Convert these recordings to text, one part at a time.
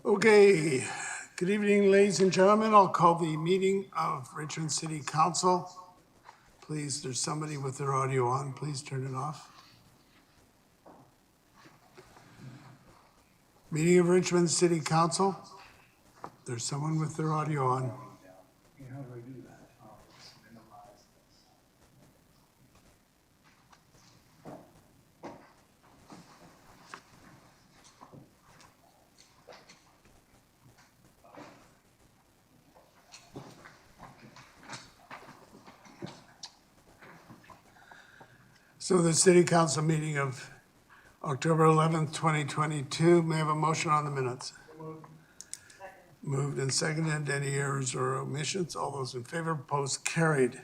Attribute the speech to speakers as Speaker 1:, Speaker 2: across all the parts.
Speaker 1: Okay, good evening, ladies and gentlemen. I'll call the meeting of Richmond City Council. Please, there's somebody with their audio on. Please turn it off. Meeting of Richmond City Council. There's someone with their audio on.
Speaker 2: How do I do that?
Speaker 1: So the City Council meeting of October 11th, 2022. May I have a motion on the minutes? Moved and seconded. Any errors or omissions? All those in favor, opposed, carried.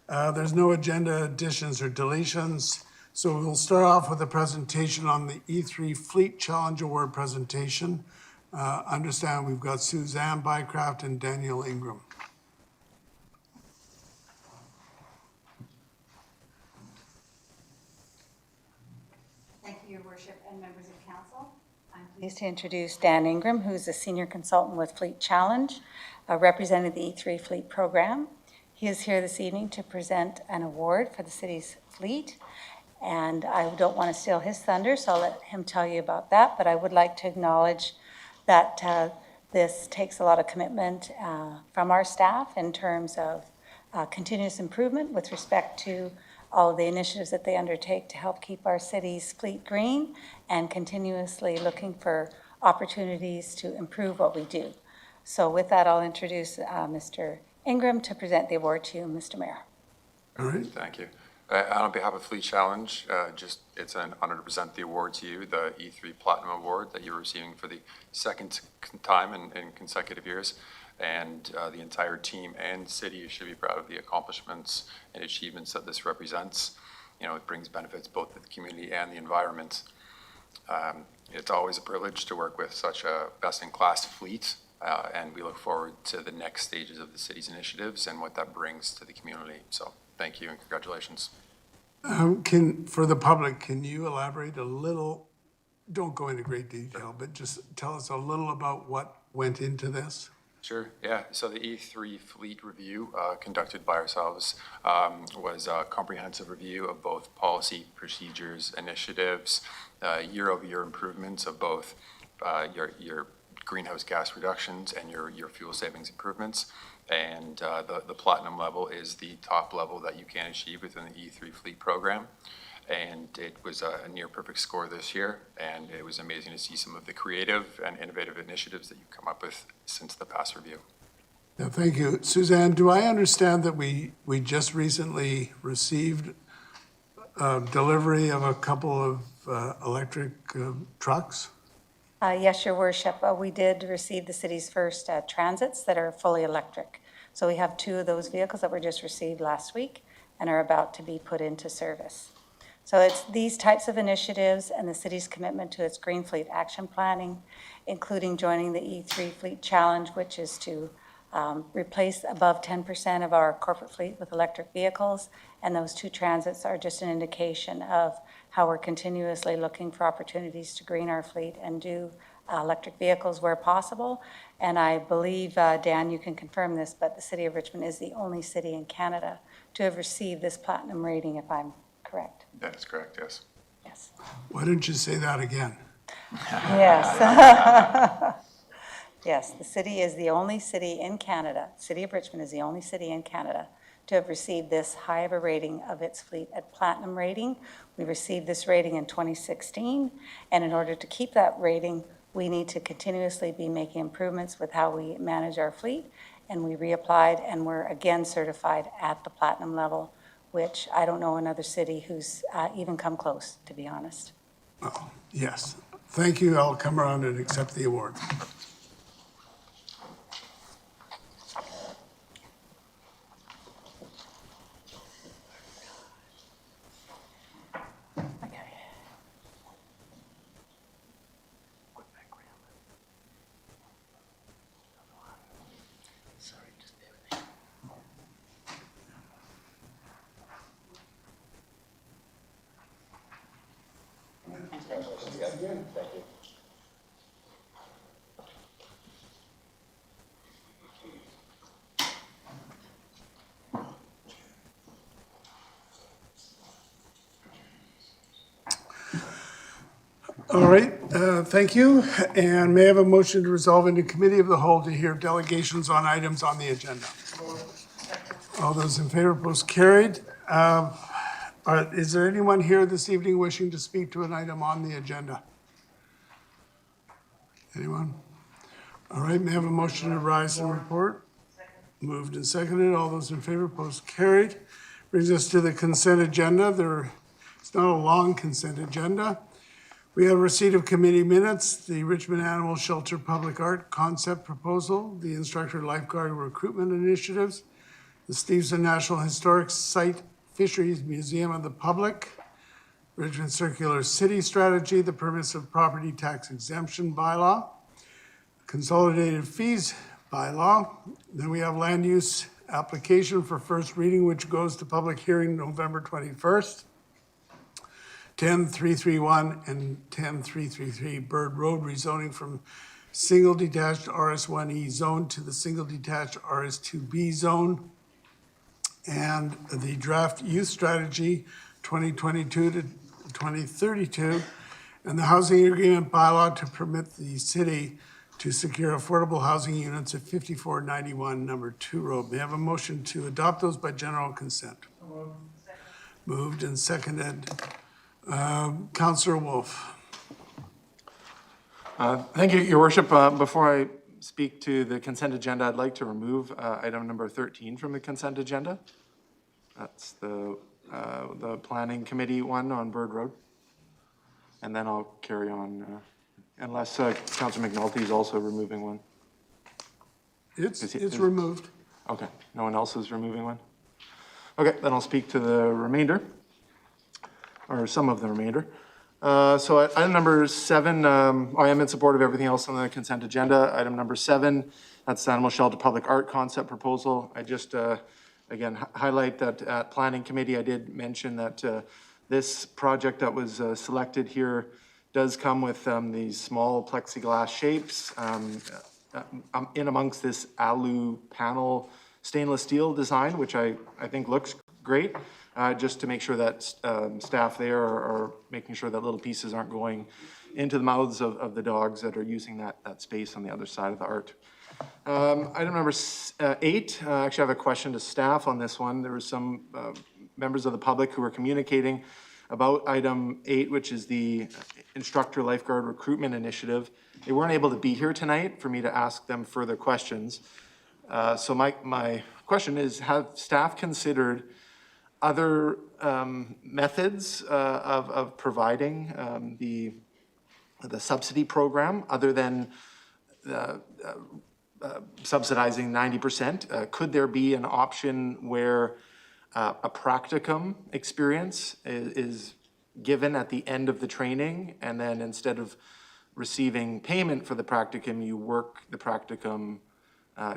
Speaker 1: There's no agenda additions or deletions. So we'll start off with a presentation on the E3 Fleet Challenge Award presentation. Understand we've got Suzanne Bycraft and Daniel Ingram.
Speaker 3: Thank you, Your Worship and members of Council. I'm pleased to introduce Dan Ingram, who's a senior consultant with Fleet Challenge, representing the E3 Fleet program. He is here this evening to present an award for the city's fleet, and I don't want to steal his thunder, so I'll let him tell you about that, but I would like to acknowledge that this takes a lot of commitment from our staff in terms of continuous improvement with respect to all of the initiatives that they undertake to help keep our city's fleet green and continuously looking for opportunities to improve what we do. So with that, I'll introduce Mr. Ingram to present the award to you, Mr. Mayor.
Speaker 1: All right.
Speaker 4: Thank you. On behalf of Fleet Challenge, it's an honor to present the award to you, the E3 Platinum Award that you're receiving for the second time in consecutive years. And the entire team and city should be proud of the accomplishments and achievements that this represents. You know, it brings benefits both to the community and the environment. It's always a privilege to work with such a best-in-class fleet, and we look forward to the next stages of the city's initiatives and what that brings to the community. So thank you and congratulations.
Speaker 1: For the public, can you elaborate a little? Don't go into great detail, but just tell us a little about what went into this.
Speaker 4: Sure, yeah. So the E3 Fleet Review conducted by ourselves was a comprehensive review of both policy, procedures, initiatives, year-over-year improvements of both your greenhouse gas reductions and your fuel savings improvements. And the platinum level is the top level that you can achieve within the E3 Fleet program. And it was a near perfect score this year, and it was amazing to see some of the creative and innovative initiatives that you've come up with since the past review.
Speaker 1: Yeah, thank you. Suzanne, do I understand that we just recently received delivery of a couple of electric trucks?
Speaker 3: Yes, Your Worship. We did receive the city's first transits that are fully electric. So we have 2 of those vehicles that were just received last week and are about to be put into service. So it's these types of initiatives and the city's commitment to its Green Fleet Action Planning, including joining the E3 Fleet Challenge, which is to replace above 10% of our corporate fleet with electric vehicles. And those 2 transits are just an indication of how we're continuously looking for opportunities to green our fleet and do electric vehicles where possible. And I believe, Dan, you can confirm this, but the city of Richmond is the only city in Canada to have received this platinum rating, if I'm correct.
Speaker 4: That is correct, yes.
Speaker 3: Yes.
Speaker 1: Why didn't you say that again?
Speaker 3: Yes. Yes, the city is the only city in Canada, City of Richmond is the only city in Canada to have received this high of a rating of its fleet at platinum rating. We received this rating in 2016, and in order to keep that rating, we need to continuously be making improvements with how we manage our fleet, and we reapplied and we're again certified at the platinum level, which I don't know another city who's even come close, to be honest.
Speaker 1: Oh, yes. Thank you. I'll come around and accept the award.
Speaker 4: Congratulations again. Thank you.
Speaker 1: All right, thank you. And may I have a motion to resolve into committee of the whole to hear delegations on items on the agenda? All those in favor, post carried. Is there anyone here this evening wishing to speak to an item on the agenda? Anyone? All right, may I have a motion to rise and report? Moved and seconded. All those in favor, post carried. Brings us to the consent agenda. It's not a long consent agenda. We have receipt of committee minutes, the Richmond Animal Shelter Public Art Concept Proposal, the Instructor Lifeguard Recruitment Initiatives, the Steveston National Historic Site Fisheries Museum of the Public, Richmond Circular City Strategy, the Permissive Property Tax Exemption Bylaw, Consolidated Fees Bylaw. Then we have land use application for first reading, which goes to public hearing November 21st. 10331 and 10333 Bird Road rezoning from single detached RS1E zone to the single detached RS2B zone. And the draft youth strategy 2022 to 2032 and the housing agreement bylaw to permit the city to secure affordable housing units at 5491 number 2 road. May I have a motion to adopt those by general consent? Moved and seconded. Councillor Wolf.
Speaker 5: Thank you, Your Worship. Before I speak to the consent agenda, I'd like to remove item number 13 from the consent agenda. That's the Planning Committee one on Bird Road. And then I'll carry on, unless Councillor McNulty is also removing one.
Speaker 1: It's removed.
Speaker 5: Okay, no one else is removing one? Okay, then I'll speak to the remainder, or some of the remainder. So item number 7, I am in support of everything else on the consent agenda. Item number 7, that's the Animal Shelter Public Art Concept Proposal. I just, again, highlight that at Planning Committee, I did mention that this project that was selected here does come with these small plexiglass shapes in amongst this alu panel stainless steel design, which I think looks great. Just to make sure that staff there are making sure that little pieces aren't going into the mouths of the dogs that are using that space on the other side of the art. Item number 8, actually I have a question to staff on this one. There were some members of the public who were communicating about item 8, which is the Instructor Lifeguard Recruitment Initiative. They weren't able to be here tonight for me to ask them further questions. So my question is, have staff considered other methods of providing the subsidy program other than subsidizing 90%? Could there be an option where a practicum experience is given at the end of the training, and then instead of receiving payment for the practicum, you work the practicum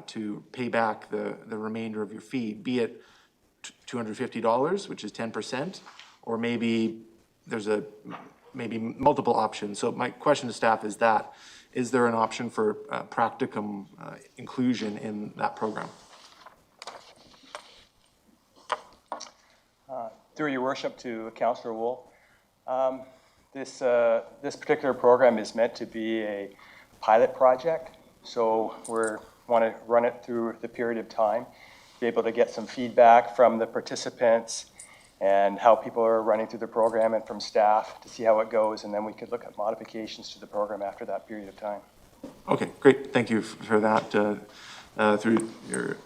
Speaker 5: to pay back the remainder of your fee, be it $250, which is 10%, or maybe there's maybe multiple options. So my question to staff is that, is there an option for practicum inclusion in that program?
Speaker 6: Through your worship to Councillor Wool, this particular program is meant to be a pilot project. So we want to run it through the period of time, be able to get some feedback from the participants and how people are running through the program and from staff to see how it goes. And then we could look at modifications to the program after that period of time. Okay,
Speaker 5: Great. Thank you for that. Through your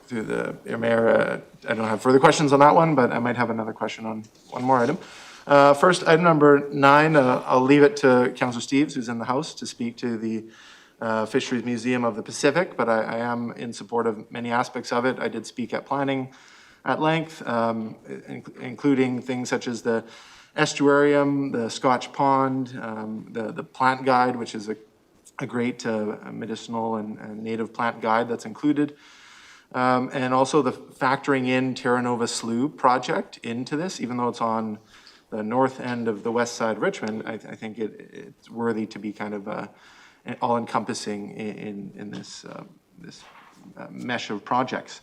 Speaker 5: mayor, I don't have further questions on that one, but I might have another question on one more item. First, item number 9, I'll leave it to Councillor Steves, who's in the House, to speak to the Fisheries Museum of the Pacific, but I am in support of many aspects of it. I did speak at planning at length, including things such as the estuarium, the Scotch pond, the plant guide, which is a great medicinal and native plant guide that's included. And also the factoring in Terra Nova Slough project into this, even though it's on the north end of the west side of Richmond, I think it's worthy to be kind of all-encompassing in this mesh of projects.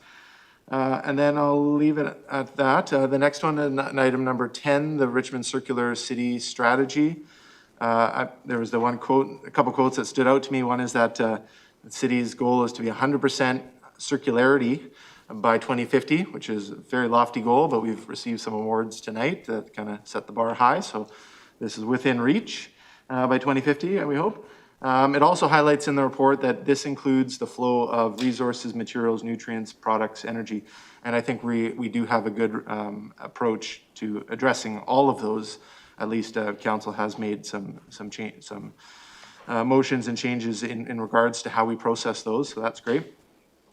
Speaker 5: And then I'll leave it at that. The next one, item number 10, the Richmond Circular City Strategy. There was the one quote, a couple quotes that stood out to me. One is that the city's goal is to be 100% circularity by 2050, which is a very lofty goal, but we've received some awards tonight that kind of set the bar high. So this is within reach by 2050, we hope. It also highlights in the report that this includes the flow of resources, materials, nutrients, products, energy. And I think we do have a good approach to addressing all of those. At least council has made some motions and changes in regards to how we process those, so that's great.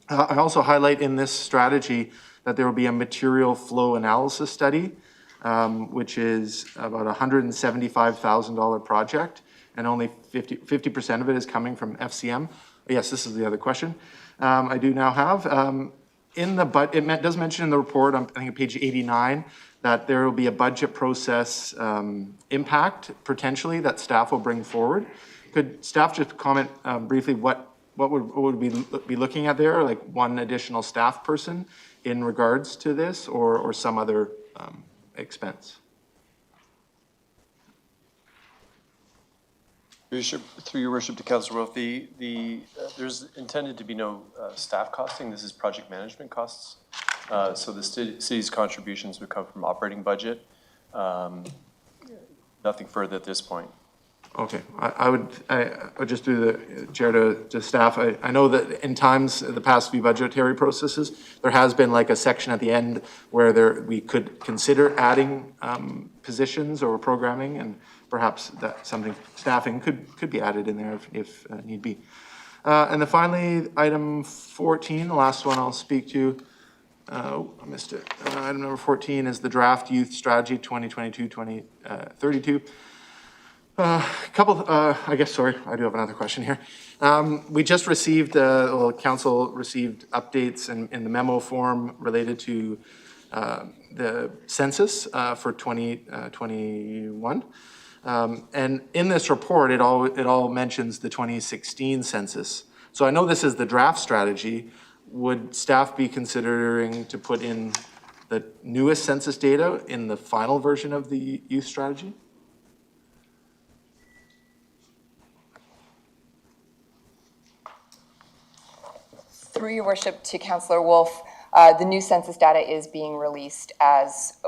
Speaker 5: I also highlight in this strategy that there will be a material flow analysis study, which is about $175,000 project, and only 50% of it is coming from FCM. Yes, this is the other question I do now have. It does mention in the report, I think on page 89, that there will be a budget process impact, potentially, that staff will bring forward. Could staff just comment briefly what would we be looking at there, like one additional staff person in regards to this, or some other expense?
Speaker 7: Through your worship to Councillor Wolf, there's intended to be no staff costing. This is project management costs. So the city's contributions would come from operating budget. Nothing further at this point.
Speaker 5: Okay, I would just do the chair to staff. I know that in times, the past few budgetary processes, there has been like a section at the end where we could consider adding positions or programming, and perhaps that staffing could be added in there if need be. And then finally, item 14, the last one I'll speak to. I missed it. Item number 14 is the draft youth strategy 2022-2032. I guess, sorry, I do have another question here. We just received, council received updates in the memo form related to the census for 2021. And in this report, it all mentions the 2016 census. So I know this is the draft strategy. Would staff be considering to put in the newest census data in the final version of the youth strategy?
Speaker 8: Through your worship to Councillor Wolf, the new census data is being released as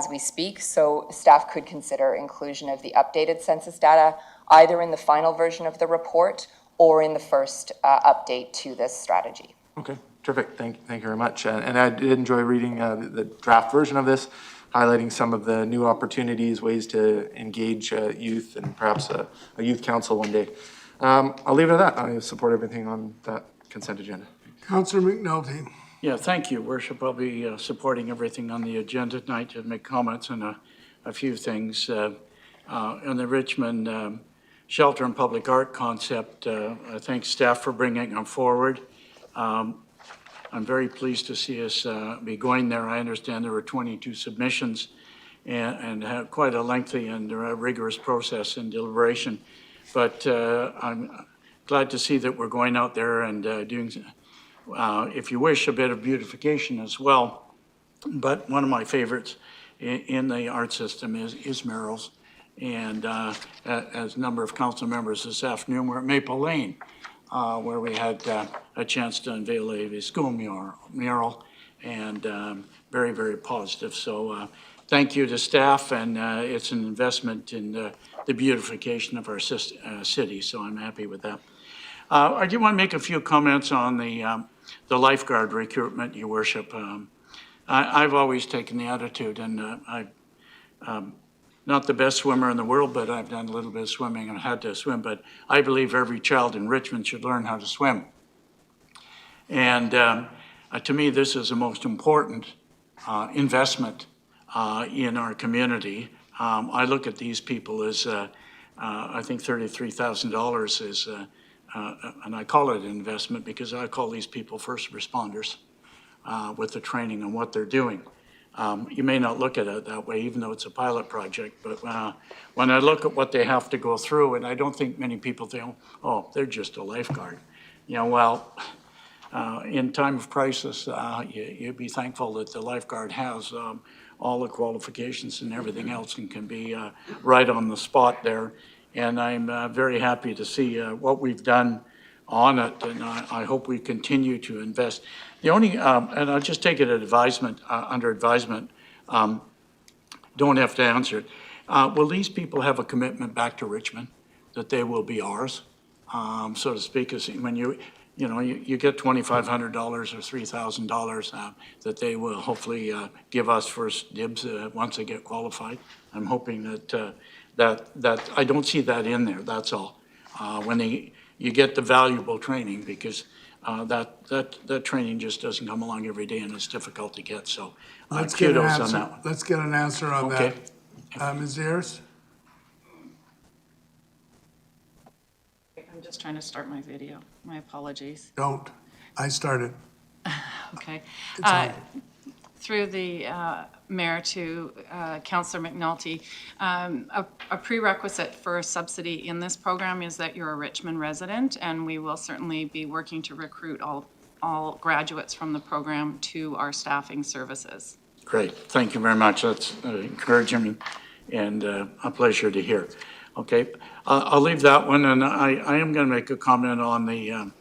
Speaker 8: we speak, so staff could consider inclusion of the updated census data either in the final version of the report or in the first update to this strategy.
Speaker 5: Okay, terrific. Thank you very much. And I did enjoy reading the draft version of this, highlighting some of the new opportunities, ways to engage youth, and perhaps a youth council one day. I'll leave it at that. I support everything on that consent agenda.
Speaker 1: Councillor McNulty.
Speaker 2: Yeah, thank you, Worship. I'll be supporting everything on the agenda tonight to make comments on a few things. On the Richmond shelter and public art concept, I thank staff for bringing them forward. I'm very pleased to see us be going there. I understand there were 22 submissions and had quite a lengthy and rigorous process and deliberation. But I'm glad to see that we're going out there and doing, if you wish, a bit of beautification as well. But one of my favorites in the art system is murals. And as a number of council members this afternoon, we're at Maple Lane, where we had a chance to unveil a school mural, and very, very positive. So thank you to staff, and it's an investment in the beautification of our city, so I'm happy with that. I do want to make a few comments on the lifeguard recruitment, Your Worship. I've always taken the attitude, and I'm not the best swimmer in the world, but I've done a little bit of swimming and had to swim, but I believe every child in Richmond should learn how to swim. And to me, this is the most important investment in our community. I look at these people as, I think $33,000 is, and I call it an investment because I call these people first responders with the training and what they're doing. You may not look at it that way, even though it's a pilot project, but when I look at what they have to go through, and I don't think many people think, oh, they're just a lifeguard. You know, well, in time of crisis, you'd be thankful that the lifeguard has all the qualifications and everything else and can be right on the spot there and I'm very happy to see what we've done on it, and I hope we continue to invest. The only, and I'll just take it at advisement, under advisement, don't have to answer it. Will these people have a commitment back to Richmond that they will be ours, so to speak? As when you get $2,500 or $3,000 that they will hopefully give us first dibs once they get qualified. I'm hoping that I don't see that in there. That's all. When you get the valuable training, because that training just doesn't come along every day and it's difficult to get. So kudos on that one.
Speaker 1: Let's get an answer on that.
Speaker 2: Okay.
Speaker 1: Ms. Ayers?
Speaker 9: I'm just trying to start my video. My apologies.
Speaker 1: Don't. I started.
Speaker 9: Okay.
Speaker 1: It's on.
Speaker 9: Through the mayor to Councillor McNulty, a prerequisite for a subsidy in this program is that you're a Richmond resident, and we will certainly be working to recruit all graduates from the program to our staffing services.
Speaker 2: Great. Thank you very much. That's encouraging and a pleasure to hear. Okay. I'll leave that one, and I am going to make a comment on the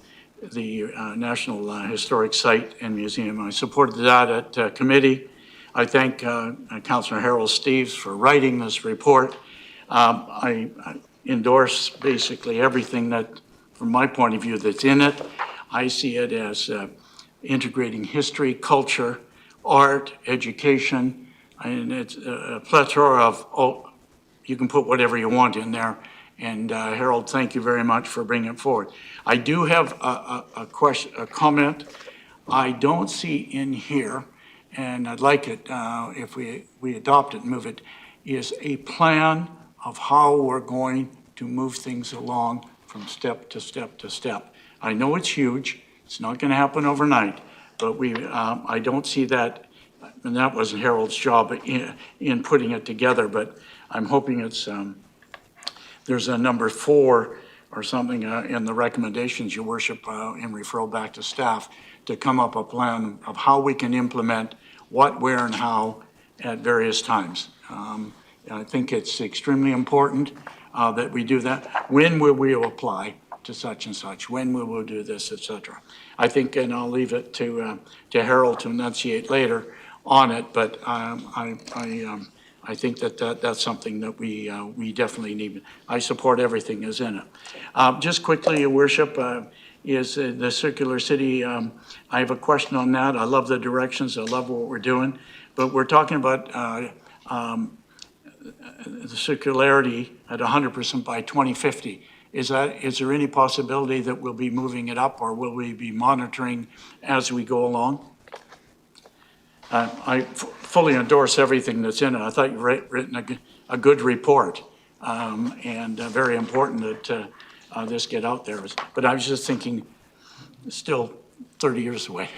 Speaker 2: National Historic Site and Museum. I supported that at committee. I thank Councillor Harold Steves for writing this report. I endorse basically everything that, from my point of view, that's in it. I see it as integrating history, culture, art, education, and it's a plethora of, you can put whatever you want in there. And Harold, thank you very much for bringing it forward. I do have a question, a comment. I don't see in here, and I'd like it if we adopt it and move it, is a plan of how we're going to move things along from step to step to step. I know it's huge. It's not going to happen overnight, but I don't see that, and that wasn't Harold's job in putting it together, but I'm hoping it's, there's a number 4 or something in the recommendations, Your Worship, in referral back to staff, to come up a plan of how we can implement what, where, and how at various times. I think it's extremely important that we do that. When will we apply to such and such? When will we do this, et cetera? I think, and I'll leave it to Harold to enunciate later on it, but I think that's something that we definitely need. I support everything that's in it. Just quickly, Your Worship, is the Circular City. I have a question on that. I love the directions. I love what we're doing. But we're talking about the circularity at 100% by 2050. Is there any possibility that we'll be moving it up, or will we be monitoring as we go along? I fully endorse everything that's in it. I thought you've written a good report, and very important that this get out there. But I was just thinking, still 30 years away.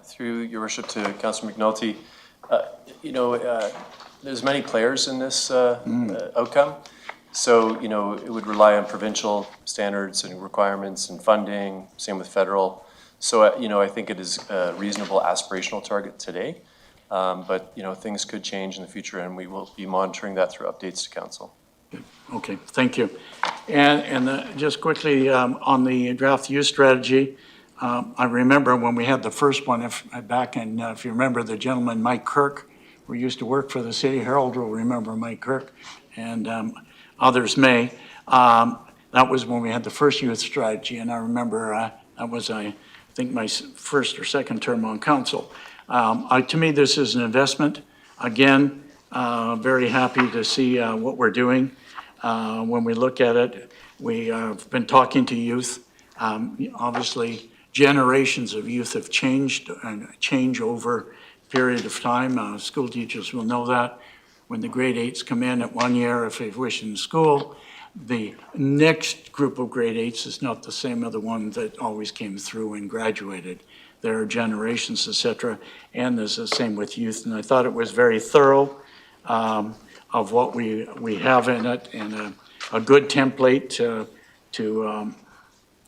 Speaker 7: Through Your Worship to Councillor McNulty, there's many players in this outcome. So, it would rely on provincial standards and requirements and funding, same with federal. So, I think it is a reasonable aspirational target today, but, things could change in the future, and we will be monitoring that through updates to council.
Speaker 2: Okay, thank you. And just quickly on the draft use strategy, I remember when we had the first one, if you remember the gentleman, Mike Kirk, who used to work for the city. Harold will remember Mike Kirk, and others may. That was when we had the first youth strategy, and I remember that was, I think, my first or second term on council. To me, this is an investment. Again, very happy to see what we're doing. When we look at it, we have been talking to youth. Obviously, generations of youth have changed and change over a period of time. School teachers will know that. When the grade 8s come in at 1 year, if they wish in school, the next group of grade 8s is not the same as the one that always came through and graduated. There are generations, et cetera, and there's the same with youth. And I thought it was very thorough of what we have in it, and a good template to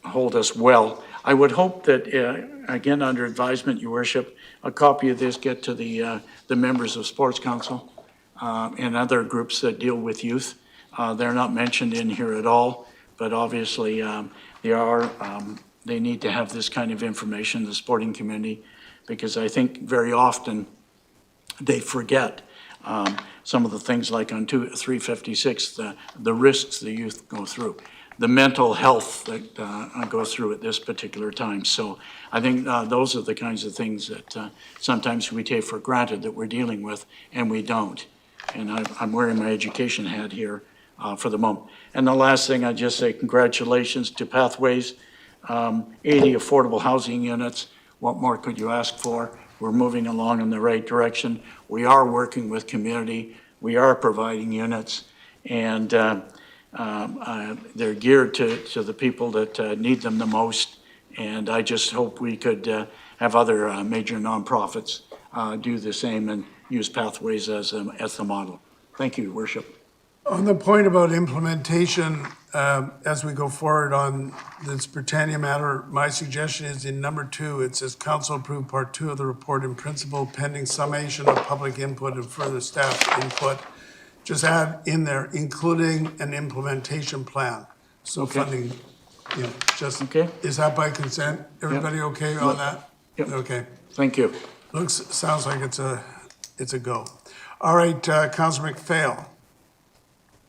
Speaker 2: hold us well. I would hope that, again, under advisement, Your Worship, a copy of this get to the members of Sports Council and other groups that deal with youth. They're not mentioned in here at all, but obviously they need to have this kind of information, the sporting community, because I think very often they forget some of the things like on 356, the risks the youth go through, the mental health that go through at this particular time. So I think those are the kinds of things that sometimes we take for granted that we're dealing with, and we don't. And I'm wearing my education hat here for the moment. And the last thing, I'd just say congratulations to Pathways, 80 affordable housing units. What more could you ask for? We're moving along in the right direction. We are working with community. We are providing units, and they're geared to the people that need them the most. And I just hope we could have other major nonprofits do the same and use Pathways as the model. Thank you, Your Worship.
Speaker 1: On the point about implementation, as we go forward on this Britannia matter, my suggestion is in number 2, it says council approved part 2 of the report in principle pending summation of public input and further staff input. Just add in there, including an implementation plan. So
Speaker 2: Okay.
Speaker 1: funding, just,
Speaker 2: Okay.
Speaker 1: is that by consent? Everybody okay on that?
Speaker 2: Yep.
Speaker 1: Okay.
Speaker 2: Thank you.
Speaker 1: Sounds like it's a go. All right, Councilor McPhail.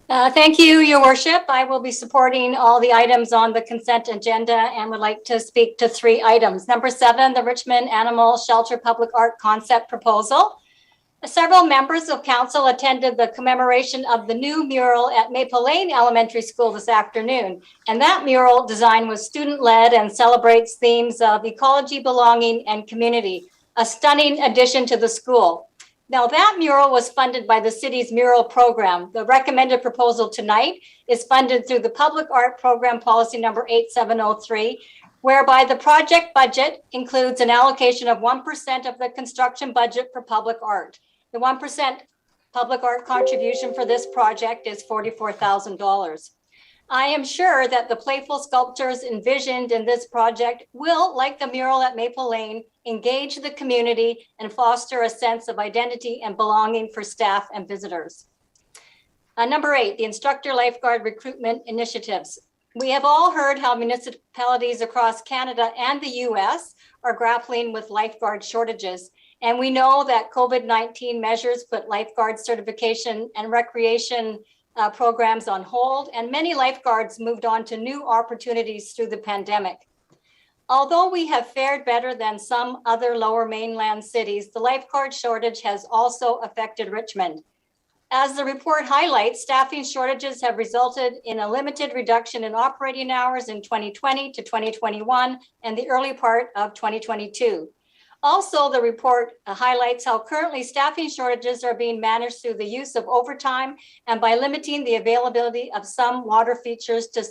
Speaker 10: Thank you, Your Worship. I will be supporting all the items on the consent agenda and would like to speak to 3 items. Number 7, the Richmond Animal Shelter Public Art Concept Proposal. Several members of council attended the commemoration of the new mural at Maple Lane Elementary School this afternoon. And that mural design was student-led and celebrates themes of ecology, belonging, and community, a stunning addition to the school. Now, that mural was funded by the city's mural program. The recommended proposal tonight is funded through the Public Art Program Policy number 8703, whereby the project budget includes an allocation of 1% of the construction budget for public art. The 1% public art contribution for this project is $44,000. I am sure that the playful sculptures envisioned in this project will, like the mural at Maple Lane, engage the community and foster a sense of identity and belonging for staff and visitors. Number 8, the instructor lifeguard recruitment initiatives. We have all heard how municipalities across Canada and the US are grappling with lifeguard shortages. And we know that COVID-19 measures put lifeguard certification and recreation programs on hold, and many lifeguards moved on to new opportunities through the pandemic. Although we have fared better than some other lower mainland cities, the lifeguard shortage has also affected Richmond. As the report highlights, staffing shortages have resulted in a limited reduction in operating hours in 2020 to 2021 and the early part of 2022. Also, the report highlights how currently staffing shortages are being managed through the use of overtime and by limiting the availability of some water features to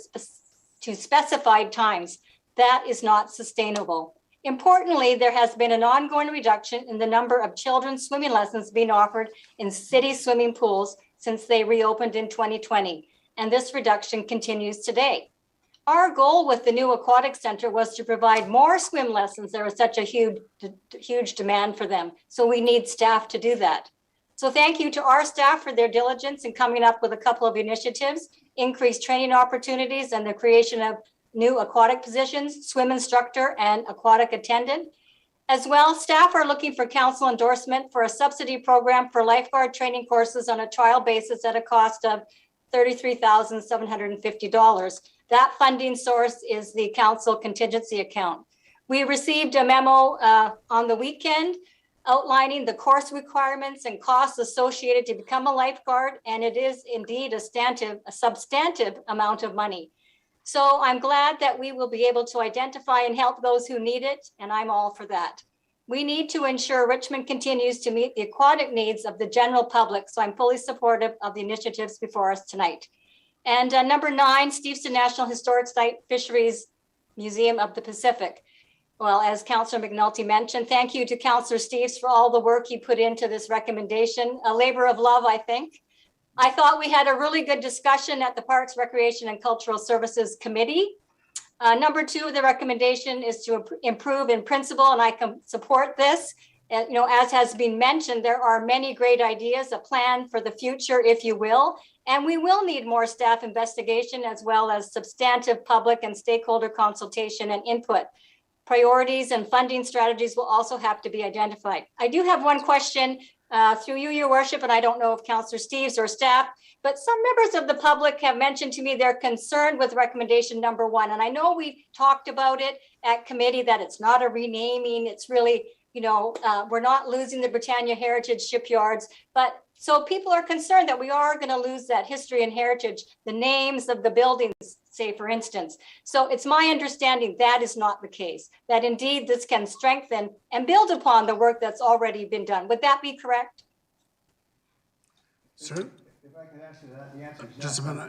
Speaker 10: specified times. That is not sustainable. Importantly, there has been an ongoing reduction in the number of children's swimming lessons being offered in city swimming pools since they reopened in 2020, and this reduction continues today. Our goal with the new aquatic center was to provide more swim lessons. There is such a huge demand for them. So we need staff to do that. So thank you to our staff for their diligence in coming up with a couple of initiatives, increased training opportunities and the creation of new aquatic positions, swim instructor and aquatic attendant. As well, staff are looking for council endorsement for a subsidy program for lifeguard training courses on a trial basis at a cost of $33,750. That funding source is the council contingency account. We received a memo on the weekend outlining the course requirements and costs associated to become a lifeguard, and it is indeed a substantive amount of money. So I'm glad that we will be able to identify and help those who need it, and I'm all for that. We need to ensure Richmond continues to meet the aquatic needs of the general public, so I'm fully supportive of the initiatives before us tonight. And number 9, Steveston National Historic Site Fisheries Museum of the Pacific. Well, as Councillor McNulty mentioned, thank you to Councillor Steves for all the work he put into this recommendation. A labor of love, I think. I thought we had a really good discussion at the Parks, Recreation and Cultural Services Committee. Number 2, the recommendation is to improve in principle, and I can support this. As has been mentioned, there are many great ideas, a plan for the future, if you will. And we will need more staff investigation as well as substantive public and stakeholder consultation and input. Priorities and funding strategies will also have to be identified. I do have one question through you, Your Worship, and I don't know if Councillor Steves or staff, but some members of the public have mentioned to me they're concerned with recommendation number 1. And I know we talked about it at committee that it's not a renaming, it's really, we're not losing the Britannia Heritage Shipyards, but so people are concerned that we are going to lose that history and heritage, the names of the buildings, say, for instance. So it's my understanding that is not the case, that indeed this can strengthen and build upon the work that's already been done. Would that be correct?
Speaker 1: Sir?
Speaker 11: If I could answer that, the answer is yes.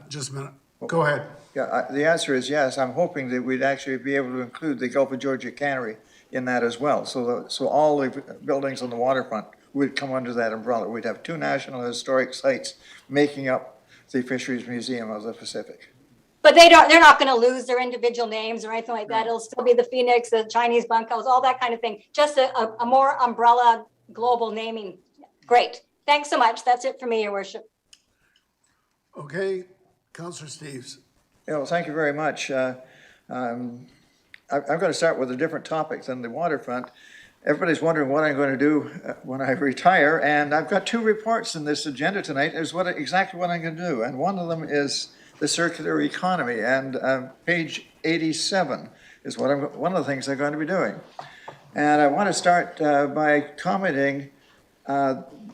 Speaker 1: Just a minute. Go ahead.
Speaker 11: Yeah, the answer is yes. I'm hoping that we'd actually be able to include the Gulf of Georgia Cannery in that as well. So all the buildings on the waterfront would come under that umbrella. We'd have 2 National Historic Sites making up the Fisheries Museum of the Pacific.
Speaker 10: But they're not going to lose their individual names or anything like that. It'll still be the Phoenix, the Chinese bunkhouse, all that kind of thing. Just a more umbrella global naming. Great. Thanks so much. That's it for me, Your Worship.
Speaker 1: Okay, Councillor Steves.
Speaker 11: Yeah, well, thank you very much. I'm going to start with a different topic than the waterfront. Everybody's wondering what I'm going to do when I retire, and I've got 2 reports in this agenda tonight is exactly what I'm going to do, and one of them is the circular economy, and page 87 is one of the things I'm going to be doing. And I want to start by commenting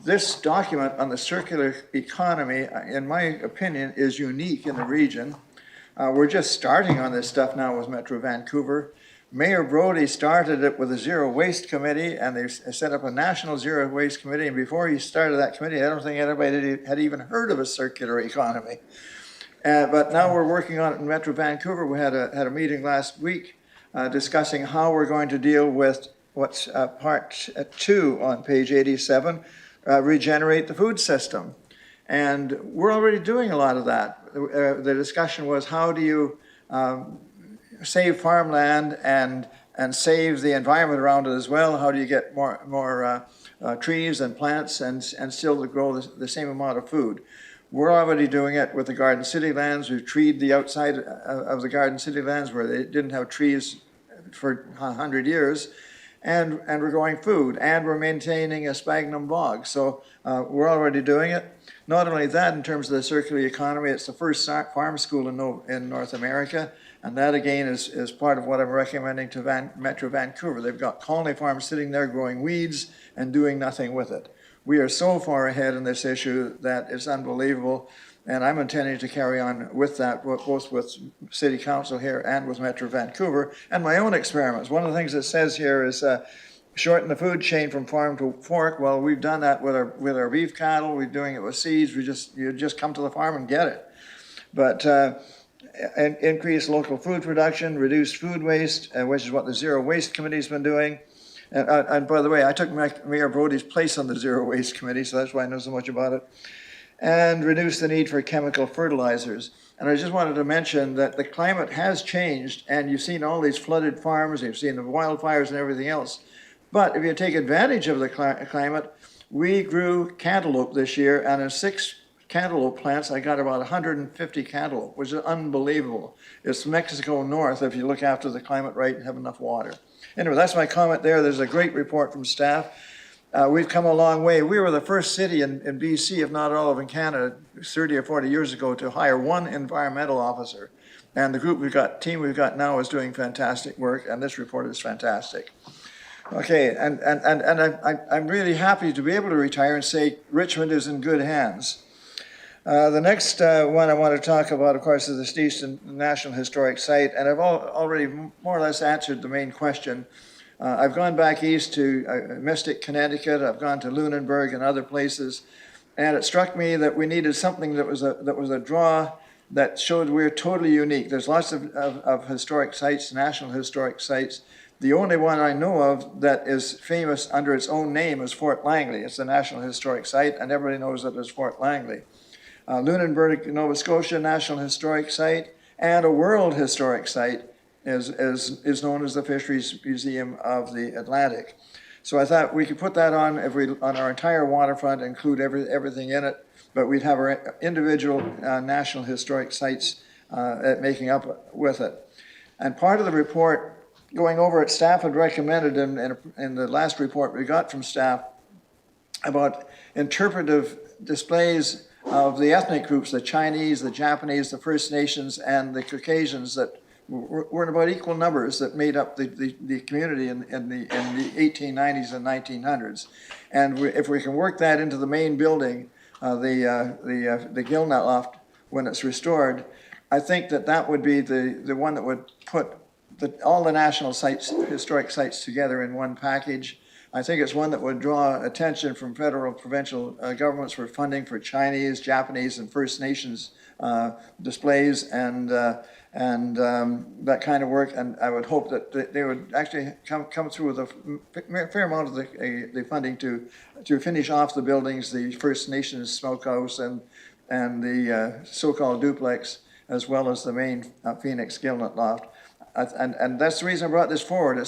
Speaker 11: this document on the circular economy, in my opinion, is unique in the region. We're just starting on this stuff now with Metro Vancouver. Mayor Brody started it with a Zero Waste Committee, and they set up a National Zero Waste Committee. And before he started that committee, I don't think anybody had even heard of a circular economy. But now we're working on it in Metro Vancouver. We had a meeting last week discussing how we're going to deal with what's part 2 on page 87, regenerate the food system. And we're already doing a lot of that. The discussion was, how do you save farmland and save the environment around it as well? How do you get more trees and plants and still to grow the same amount of food? We're already doing it with the Garden City lands. We've treed the outside of the Garden City lands where they didn't have trees for 100 years. And we're growing food, and we're maintaining a sphagnum bog. So we're already doing it. Not only that, in terms of the circular economy, it's the first farm school in North America. And that, again, is part of what I'm recommending to Metro Vancouver. They've got colony farms sitting there growing weeds and doing nothing with it. We are so far ahead in this issue that it's unbelievable. And I'm intending to carry on with that, both with City Council here and with Metro Vancouver, and my own experiments. One of the things it says here is shorten the food chain from farm to fork. Well, we've done that with our beef cattle. We're doing it with seeds. You just come to the farm and get it. But and increase local food production, reduce food waste, which is what the Zero Waste Committee's been doing. And by the way, I took Mayor Brody's place on the Zero Waste Committee, so that's why I know so much about it. And reduce the need for chemical fertilizers. And I just wanted to mention that the climate has changed, and you've seen all these flooded farms, you've seen the wildfires and everything else. But if you take advantage of the climate, we grew cantaloupe this year, and in 6 cantaloupe plants, I got about 150 cantaloupe, which is unbelievable. It's Mexico North if you look after the climate right and have enough water. Anyway, that's my comment there. There's a great report from staff. We've come a long way. We were the first city in BC, if not all of in Canada, 30 or 40 years ago, to hire 1 environmental officer. And the team we've got now is doing fantastic work, and this report is fantastic. Okay, and I'm really happy to be able to retire and say Richmond is in good hands. The next one I want to talk about, of course, is the Steveston National Historic Site, and I've already more or less answered the main question. I've gone back east to Mystic, Connecticut. I've gone to Lunenburg and other places, and it struck me that we needed something that was a draw that showed we're totally unique. There's lots of historic sites, national historic sites. The only one I know of that is famous under its own name is Fort Langley. It's a National Historic Site, and everybody knows it as Fort Langley. Lunenburg, Nova Scotia, National Historic Site, and a World Historic Site is known as the Fisheries Museum of the Atlantic. So I thought we could put that on our entire waterfront, include everything in it, but we'd have our individual national historic sites making up with it. And part of the report, going over it, staff had recommended in the last report we got from staff about interpretive displays of the ethnic groups, the Chinese, the Japanese, the First Nations, and the Caucasians that were in about equal numbers that made up the community in the 1890s and 1900s. And if we can work that into the main building, the Gilnet Loft, when it's restored, I think that would be the one that would put all the national sites, historic sites together in one package. I think it's one that would draw attention from federal, provincial governments for funding for Chinese, Japanese, and First Nations displays and that kind of work. And I would hope that they would actually come through with a fair amount of the funding to finish off the buildings, the First Nations smokehouse and the so-called duplex, as well as the main Phoenix Gilnet Loft. And that's the reason I brought this forward.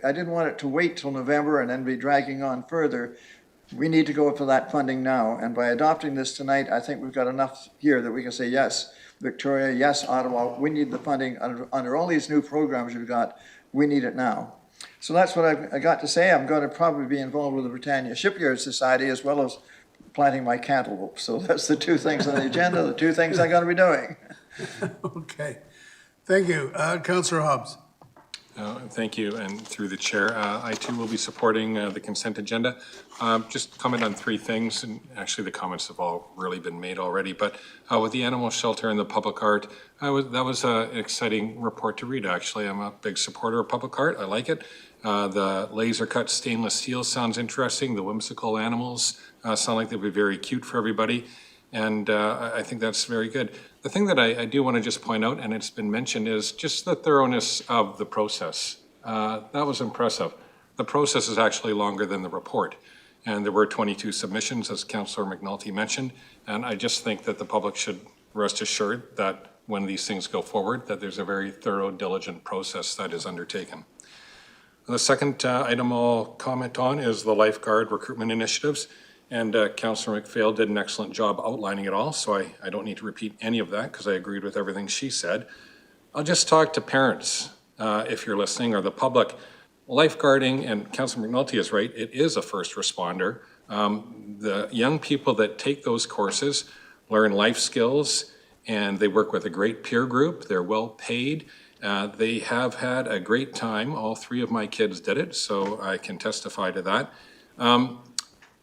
Speaker 11: I didn't want it to wait till November and then be dragging on further. We need to go for that funding now. And by adopting this tonight, I think we've got enough here that we can say, yes, Victoria, yes, Ottawa, we need the funding under all these new programs we've got. We need it now. So that's what I got to say. I'm going to probably be involved with the Britannia Shipyard Society as well as planting my cantaloupe. So that's the two things on the agenda, the two things I'm going to be doing.
Speaker 1: Okay. Thank you. Councillor Hobbs.
Speaker 12: Thank you, and through the chair, I too will be supporting the consent agenda. Just comment on three things, and actually the comments have all really been made already, but with the animal shelter and the public art, that was an exciting report to read, actually. I'm a big supporter of public art. I like it. The laser cut stainless steel sounds interesting. The whimsical animals sound like they'd be very cute for everybody. And I think that's very good. The thing that I do want to just point out, and it's been mentioned, is just the thoroughness of the process. That was impressive. The process is actually longer than the report. And there were 22 submissions, as Councillor McNulty mentioned. And I just think that the public should rest assured that when these things go forward, that there's a very thorough, diligent process that is undertaken. The second item I'll comment on is the Lifeguard recruitment initiatives. And Councillor McPhail did an excellent job outlining it all, so I don't need to repeat any of that because I agreed with everything she said. I'll just talk to parents, if you're listening, or the public. Lifeguarding, and Councillor McNulty is right, it is a first responder. The young people that take those courses learn life skills, and they work with a great peer group. They're well paid. They have had a great time. All three of my kids did it, so I can testify to that.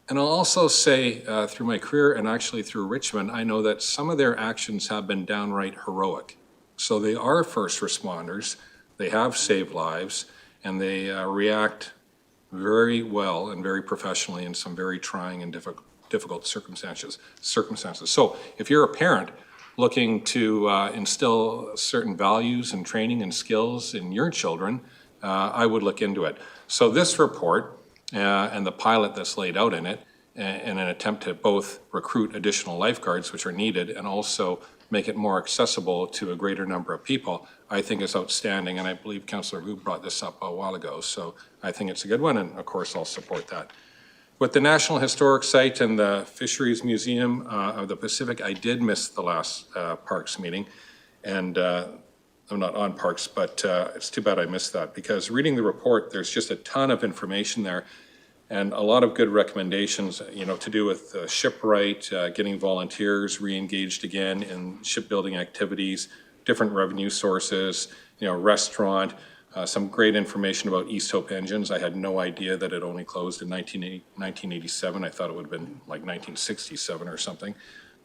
Speaker 12: And I'll also say through my career and actually through Richmond, I know that some of their actions have been downright heroic. So they are first responders, they have saved lives, and they react very well and very professionally in some very trying and difficult circumstances. So if you're a parent looking to instill certain values and training and skills in your children, I would look into it. So this report, and the pilot that's laid out in it, in an attempt to both recruit additional lifeguards, which are needed, and also make it more accessible to a greater number of people, I think is outstanding. And I believe Councillor Hu brought this up a while ago. So I think it's a good one, and of course I'll support that. With the National Historic Site and the Fisheries Museum of the Pacific, I did miss the last Parks meeting. And I'm not on Parks, but it's too bad I missed that, because reading the report, there's just a ton of information there and a lot of good recommendations, you know, to do with shipwright, getting volunteers re-engaged again in shipbuilding activities, different revenue sources, you know, restaurant, some great information about East Hope Engines. I had no idea that it only closed in 1987. I thought it would have been like 1967 or something.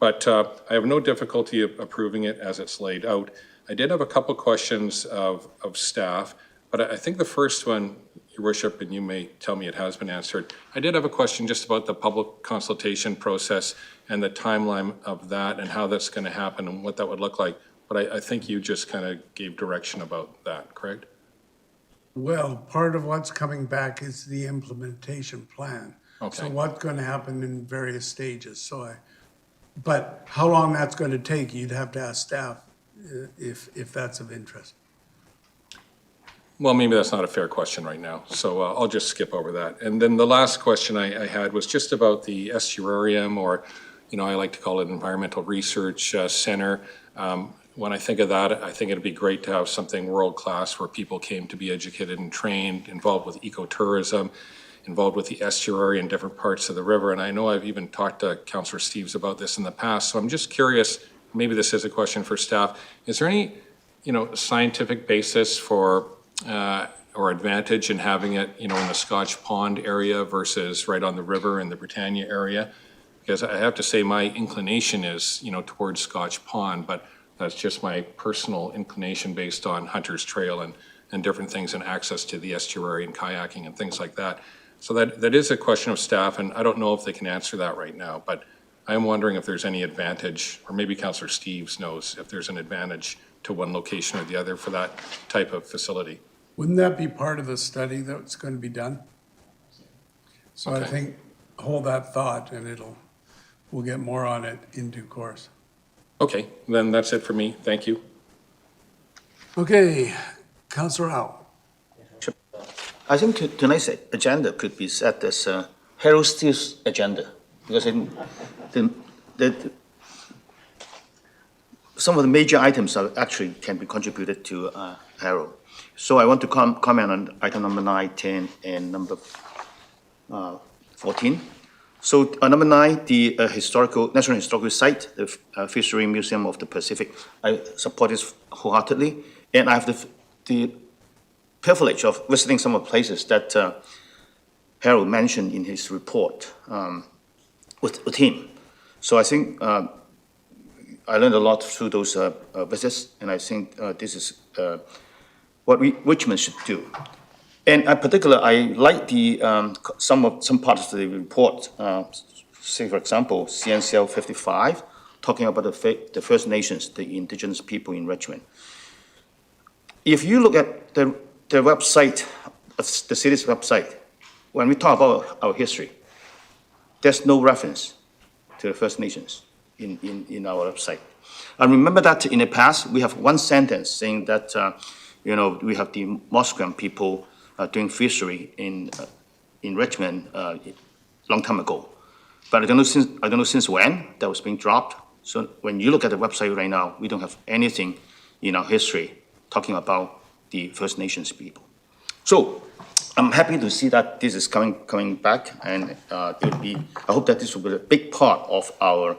Speaker 12: But I have no difficulty approving it as it's laid out. I did have a couple questions of staff, but I think the first one, Your Worship, and you may tell me it has been answered. I did have a question just about the public consultation process and the timeline of that and how that's going to happen and what that would look like. But I think you just kind of gave direction about that, correct?
Speaker 1: Well, part of what's coming back is the implementation plan.
Speaker 12: Okay.
Speaker 1: So what's going to happen in various stages. But how long that's going to take, you'd have to ask staff if that's of interest.
Speaker 12: Well, maybe that's not a fair question right now, so I'll just skip over that. And then the last question I had was just about the estuarium, or, I like to call it environmental research center. When I think of that, I think it'd be great to have something world-class where people came to be educated and trained, involved with ecotourism, involved with the estuary and different parts of the river. And I know I've even talked to Councillor Steves about this in the past. So I'm just curious, maybe this is a question for staff. Is there any, scientific basis for or advantage in having it, in the Scotch Pond area versus right on the river in the Britannia area? Because I have to say my inclination is, towards Scotch Pond, but that's just my personal inclination based on Hunter's Trail and different things and access to the estuary and kayaking and things like that. So that is a question of staff, and I don't know if they can answer that right now, but I am wondering if there's any advantage, or maybe Councillor Steves knows if there's an advantage to one location or the other for that type of facility.
Speaker 1: Wouldn't that be part of the study that's going to be done? So I
Speaker 12: Okay.
Speaker 1: think, hold that thought, and we'll get more on it in due course.
Speaker 12: Okay, then that's it for me. Thank you.
Speaker 1: Okay, Councillor Howe.
Speaker 13: I think tonight's agenda could be set as Harold Steve's agenda, because some of the major items actually can be contributed to Harold. So I want to comment on item number 9, 10, and number 14. So number 9, the National Historical Site, the Fishery Museum of the Pacific. I support this wholeheartedly, and I have the privilege of visiting some of the places that Harold mentioned in his report with him. So I think I learned a lot through those visits, and I think this is what Richmond should do. And in particular, I like the some parts of the report. Say, for example, CNCL 55, talking about the First Nations, the indigenous people in Richmond. If you look at the website, the city's website, when we talk about our history, there's no reference to the First Nations in our website. I remember that in the past, we have one sentence saying that, we have the Musqueam people doing fishery in Richmond long time ago. But I don't know since when that was being dropped. So when you look at the website right now, we don't have anything in our history talking about the First Nations people. So I'm happy to see that this is coming back, and I hope that this will be a big part of our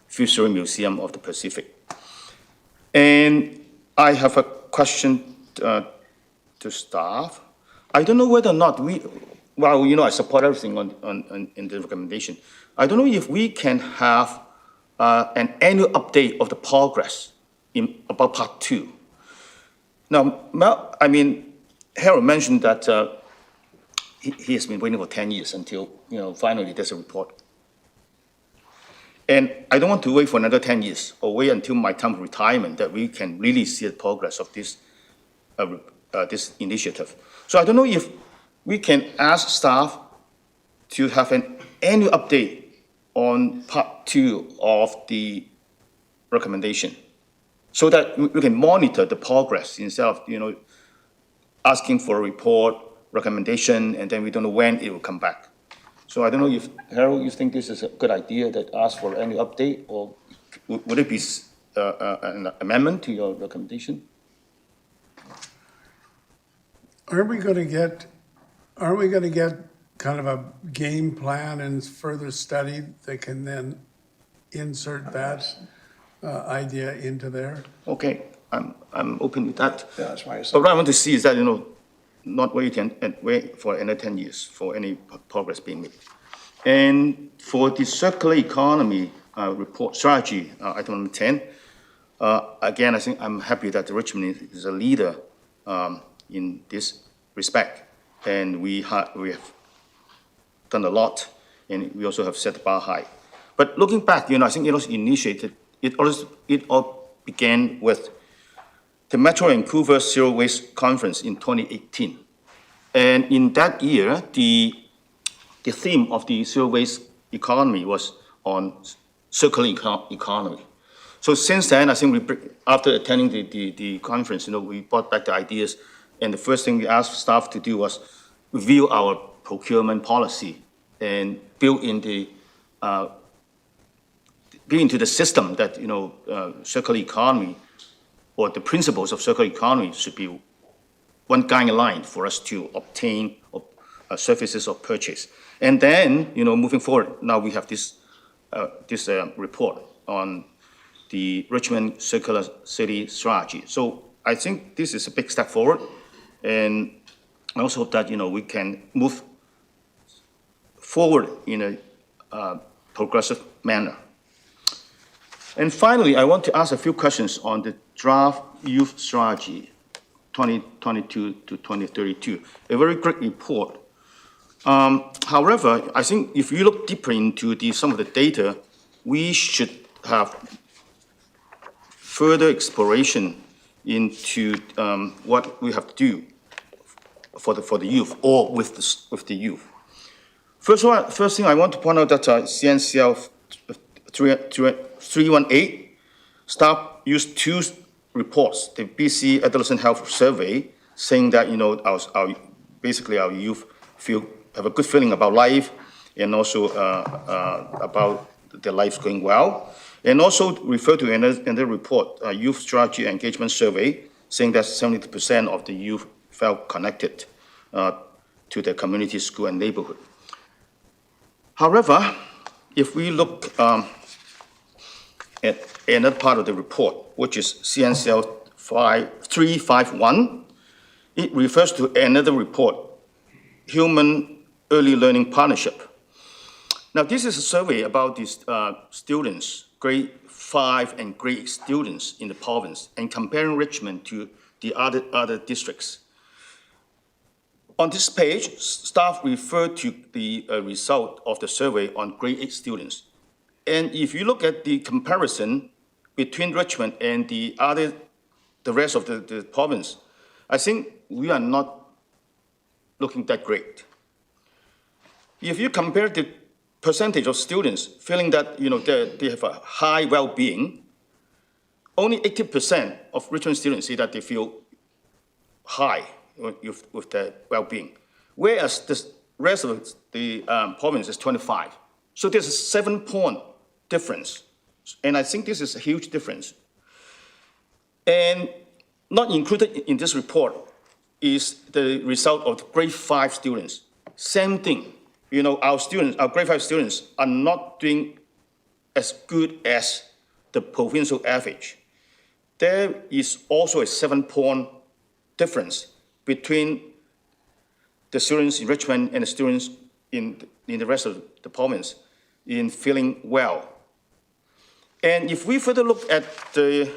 Speaker 13: Fishery Museum of the Pacific. And I have a question to staff. I don't know whether or not I support everything in the recommendation. I don't know if we can have an annual update of the progress about part 2. Now, Harold mentioned that he has been waiting for 10 years until, finally there's a report. And I don't want to wait for another 10 years or wait until my time of retirement that we can really see the progress of this initiative. So I don't know if we can ask staff to have an annual update on part 2 of the recommendation, so that we can monitor the progress instead of, asking for a report, recommendation, and then we don't know when it will come back. So I don't know if, Harold, you think this is a good idea that ask for any update, or would it be an amendment to your recommendation?
Speaker 1: Aren't we going to get kind of a game plan and further study that can then insert that idea into there?
Speaker 13: Okay, I'm open to that.
Speaker 11: Yeah, that's why I said.
Speaker 13: But what I want to see is that, not wait for another 10 years for any progress being made. And for the circular economy report strategy, item number 10, again, I think I'm happy that Richmond is a leader in this respect. And we have done a lot, and we also have set the bar high. But looking back, I think it all began with the Metro Vancouver Zero Waste Conference in 2018. And in that year, the theme of the zero waste economy was on circular economy. So since then, I think after attending the conference, we brought back the ideas, and the first thing we asked staff to do was review our procurement policy and build in the get into the system that, circular economy or the principles of circular economy should be one guideline for us to obtain services or purchase. And then, moving forward, now we have this report on the Richmond Circular City Strategy. So I think this is a big step forward, and I also hope that, we can move forward in a progressive manner. And finally, I want to ask a few questions on the draft youth strategy 2022 to 2032, a very great report. However, I think if you look deeper into some of the data, we should have further exploration into what we have to do for the youth or with the youth. First thing I want to point out that CNCL 318 staff used two reports, the BC Adolescent Health Survey, saying that basically our youth have a good feeling about life, and also about their lives going well, and also refer to another report, Youth Strategy Engagement Survey, saying that 70% of the youth felt connected to their community, school, and neighborhood. However, if we look at another part of the report, which is CNCL 351, it refers to another report, Human Early Learning Partnership. Now, this is a survey about these students, grade 5 and grade 8 students in the province, and comparing Richmond to the other districts. On this page, staff refer to the result of the survey on grade 8 students. And if you look at the comparison between Richmond and the rest of the province, I think we are not looking that great. If you compare the percentage of students feeling that they have a high well-being, only 80% of Richmond students say that they feel high with their well-being, whereas the rest of the province is 25. So there's a 7-point difference, and I think this is a huge difference. And not included in this report is the result of grade 5 students. Same thing, our grade 5 students are not doing as good as the provincial average. There is also a 7-point difference between the students in Richmond and the students in the rest of the province in feeling well. And if we further look at the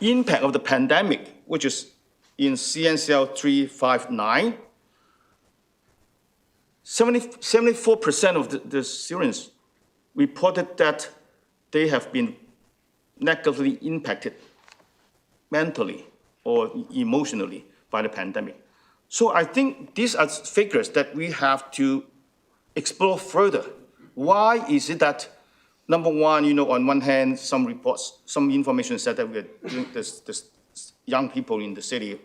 Speaker 13: impact of the pandemic, which is in CNCL 359, 74% of the students reported that they have been negatively impacted mentally or emotionally by the pandemic. So I think these are figures that we have to explore further. Why is it that, number one, on one hand, some reports, some information said that we're doing this young people in the city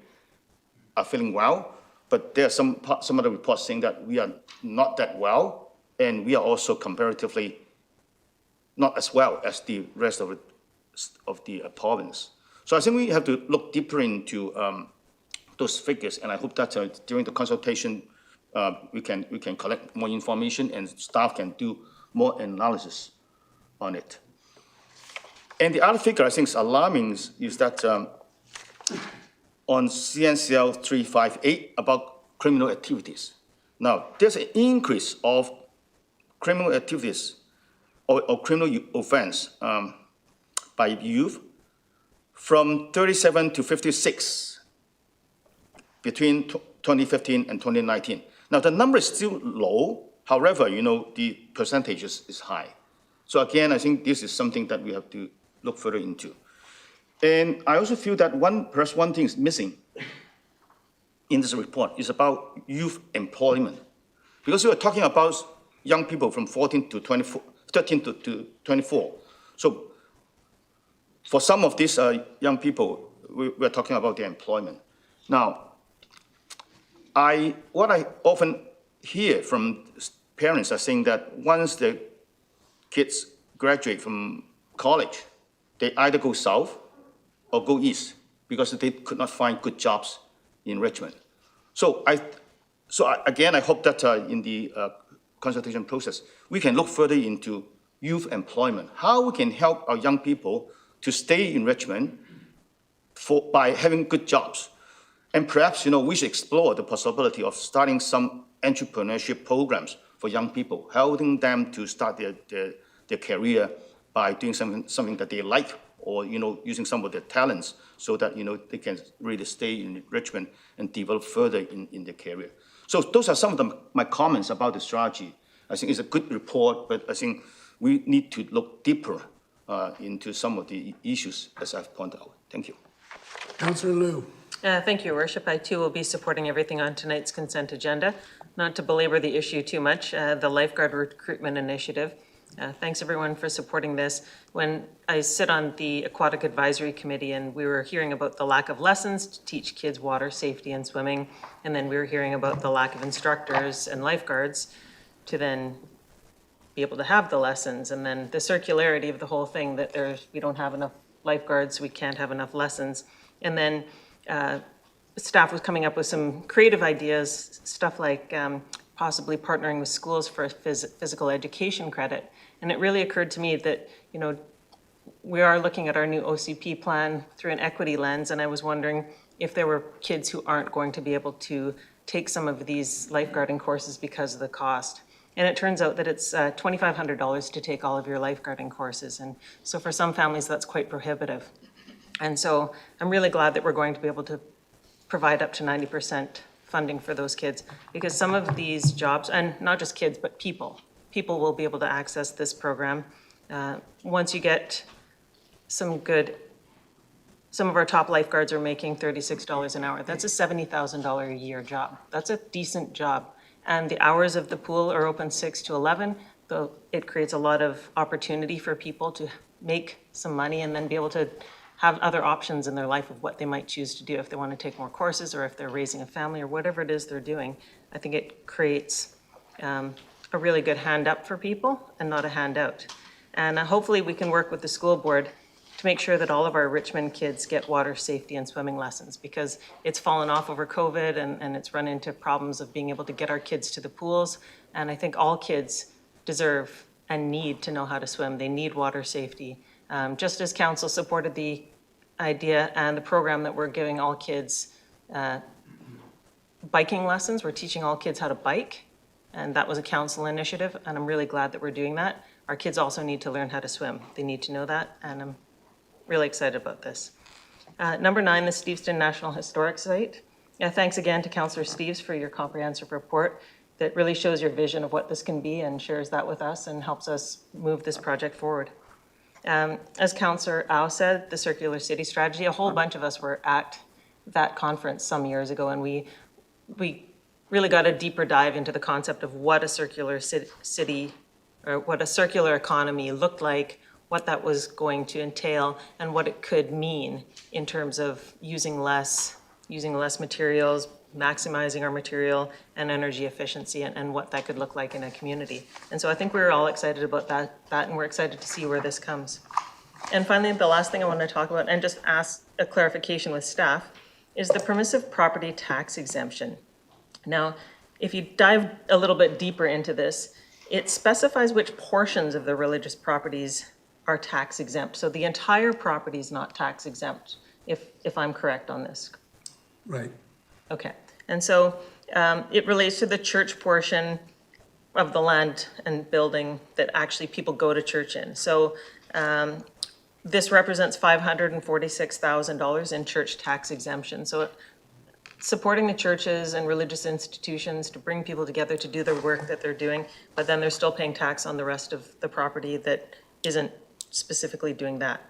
Speaker 13: are feeling well, but there are some other reports saying that we are not that well, and we are also comparatively not as well as the rest of the province. So I think we have to look deeper into those figures, and I hope that during the consultation, we can collect more information and staff can do more analysis on it. And the other figure I think is alarming is that on CNCL 358 about criminal activities. Now, there's an increase of criminal activities or criminal offense by youth from 37 to 56 between 2015 and 2019. Now, the number is still low. However, the percentage is high. So again, I think this is something that we have to look further into. And I also feel that perhaps one thing is missing in this report is about youth employment. Because we are talking about young people from 13 to 24. So for some of these young people, we're talking about their employment. Now, what I often hear from parents are saying that once the kids graduate from college, they either go south or go east because they could not find good jobs in Richmond. Again, I hope that in the consultation process, we can look further into youth employment, how we can help our young people to stay in Richmond by having good jobs. And perhaps, we should explore the possibility of starting some entrepreneurship programs for young people, helping them to start their career by doing something that they like, or, using some of their talents so that, they can really stay in Richmond and develop further in their career. So those are some of my comments about the strategy. I think it's a good report, but I think we need to look deeper into some of the issues, as I've pointed out. Thank you.
Speaker 1: Councillor Liu.
Speaker 14: Thank you, Your Worship. I too will be supporting everything on tonight's consent agenda. Not to belabor the issue too much, the Lifeguard Recruitment Initiative. Thanks everyone for supporting this. When I sit on the Aquatic Advisory Committee and we were hearing about the lack of lessons to teach kids water safety and swimming, and then we were hearing about the lack of instructors and lifeguards to then be able to have the lessons, and then the circularity of the whole thing, that we don't have enough lifeguards, we can't have enough lessons. And then staff was coming up with some creative ideas, stuff like possibly partnering with schools for a physical education credit. And it really occurred to me that, we are looking at our new OCP plan through an equity lens, and I was wondering if there were kids who aren't going to be able to take some of these lifeguarding courses because of the cost. And it turns out that it's $2,500 to take all of your lifeguarding courses. And so for some families, that's quite prohibitive. And so I'm really glad that we're going to be able to provide up to 90% funding for those kids, because some of these jobs, and not just kids, but people will be able to access this program. Once you get some of our top lifeguards are making $36 an hour. That's a $70,000 a year job. That's a decent job. And the hours of the pool are open 6 to 11. So it creates a lot of opportunity for people to make some money and then be able to have other options in their life of what they might choose to do if they want to take more courses or if they're raising a family or whatever it is they're doing. I think it creates a really good hand up for people and not a handout. And hopefully we can work with the school board to make sure that all of our Richmond kids get water safety and swimming lessons, because it's fallen off over COVID and it's run into problems of being able to get our kids to the pools. And I think all kids deserve and need to know how to swim. They need water safety. Just as council supported the idea and the program that we're giving all kids biking lessons, we're teaching all kids how to bike, and that was a council initiative, and I'm really glad that we're doing that. Our kids also need to learn how to swim. They need to know that, and I'm really excited about this. Number 9, the Steveston National Historic Site. Thanks again to Councillor Steves for your comprehensive report that really shows your vision of what this can be and shares that with us and helps us move this project forward. As Councillor Au said, the Circular City Strategy, a whole bunch of us were at that conference some years ago, and we really got a deeper dive into the concept of what a circular city or what a circular economy looked like, what that was going to entail, and what it could mean in terms of using less materials, maximizing our material and energy efficiency, and what that could look like in a community. And so I think we're all excited about that, and we're excited to see where this comes. And finally, the last thing I want to talk about, and just ask a clarification with staff, is the permissive property tax exemption. Now, if you dive a little bit deeper into this, it specifies which portions of the religious properties are tax exempt. So the entire property is not tax exempt, if I'm correct on this.
Speaker 1: Right.
Speaker 14: Okay, and so it relates to the church portion of the land and building that actually people go to church in. So this represents $546,000 in church tax exemption. So supporting the churches and religious institutions to bring people together to do the work that they're doing, but then they're still paying tax on the rest of the property that isn't specifically doing that.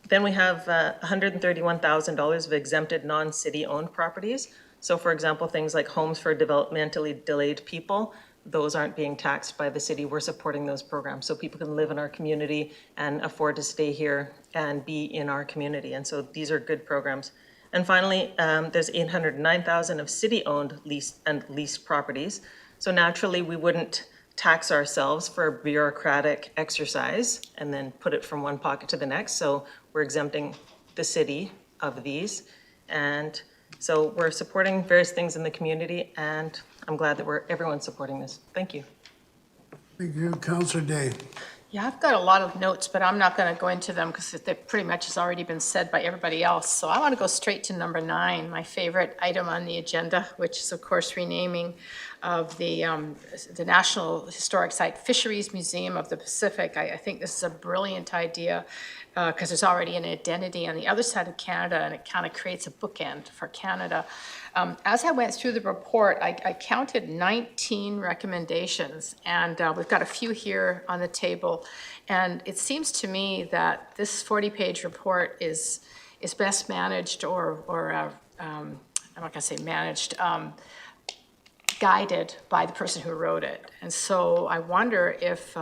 Speaker 14: Then we have $131,000 of exempted non-city owned properties. So for example, things like homes for developmentally delayed people, those aren't being taxed by the city. We're supporting those programs so people can live in our community and afford to stay here and be in our community. And so these are good programs. And finally, there's $809,000 of city-owned leased properties. So naturally, we wouldn't tax ourselves for a bureaucratic exercise and then put it from one pocket to the next. So we're exempting the city of these. And so we're supporting various things in the community, and I'm glad that everyone's supporting this. Thank you.
Speaker 1: Thank you, Councillor Day.
Speaker 15: Yeah, I've got a lot of notes, but I'm not going to go into them because they pretty much has already been said by everybody else. So I want to go straight to number 9, my favorite item on the agenda, which is of course renaming of the National Historic Site Fisheries Museum of the Pacific. I think this is a brilliant idea because there's already an identity on the other side of Canada, and it kind of creates a bookend for Canada. As I went through the report, I counted 19 recommendations, and we've got a few here on the table. And it seems to me that this 40-page report is best managed, or I'm not going to say managed, guided by the person who wrote it. And so I wonder if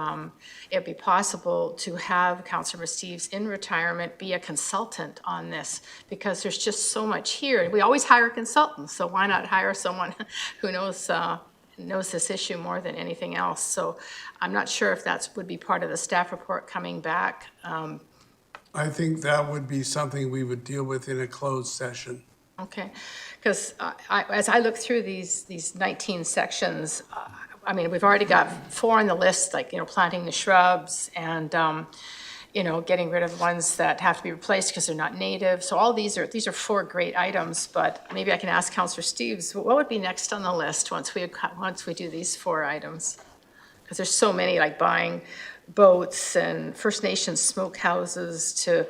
Speaker 15: it'd be possible to have Councillor Steves in retirement be a consultant on this, because there's just so much here. We always hire consultants, so why not hire someone who knows this issue more than anything else? So I'm not sure if that would be part of the staff report coming back.
Speaker 1: I think that would be something we would deal with in a closed session.
Speaker 15: Okay, because as I look through these 19 sections, I mean, we've already got 4 on the list, like, planting the shrubs and, getting rid of ones that have to be replaced because they're not native. So all these are 4 great items, but maybe I can ask Councillor Steves, what would be next on the list once we do these 4 items? Because there's so many, like buying boats and First Nations smokehouses to,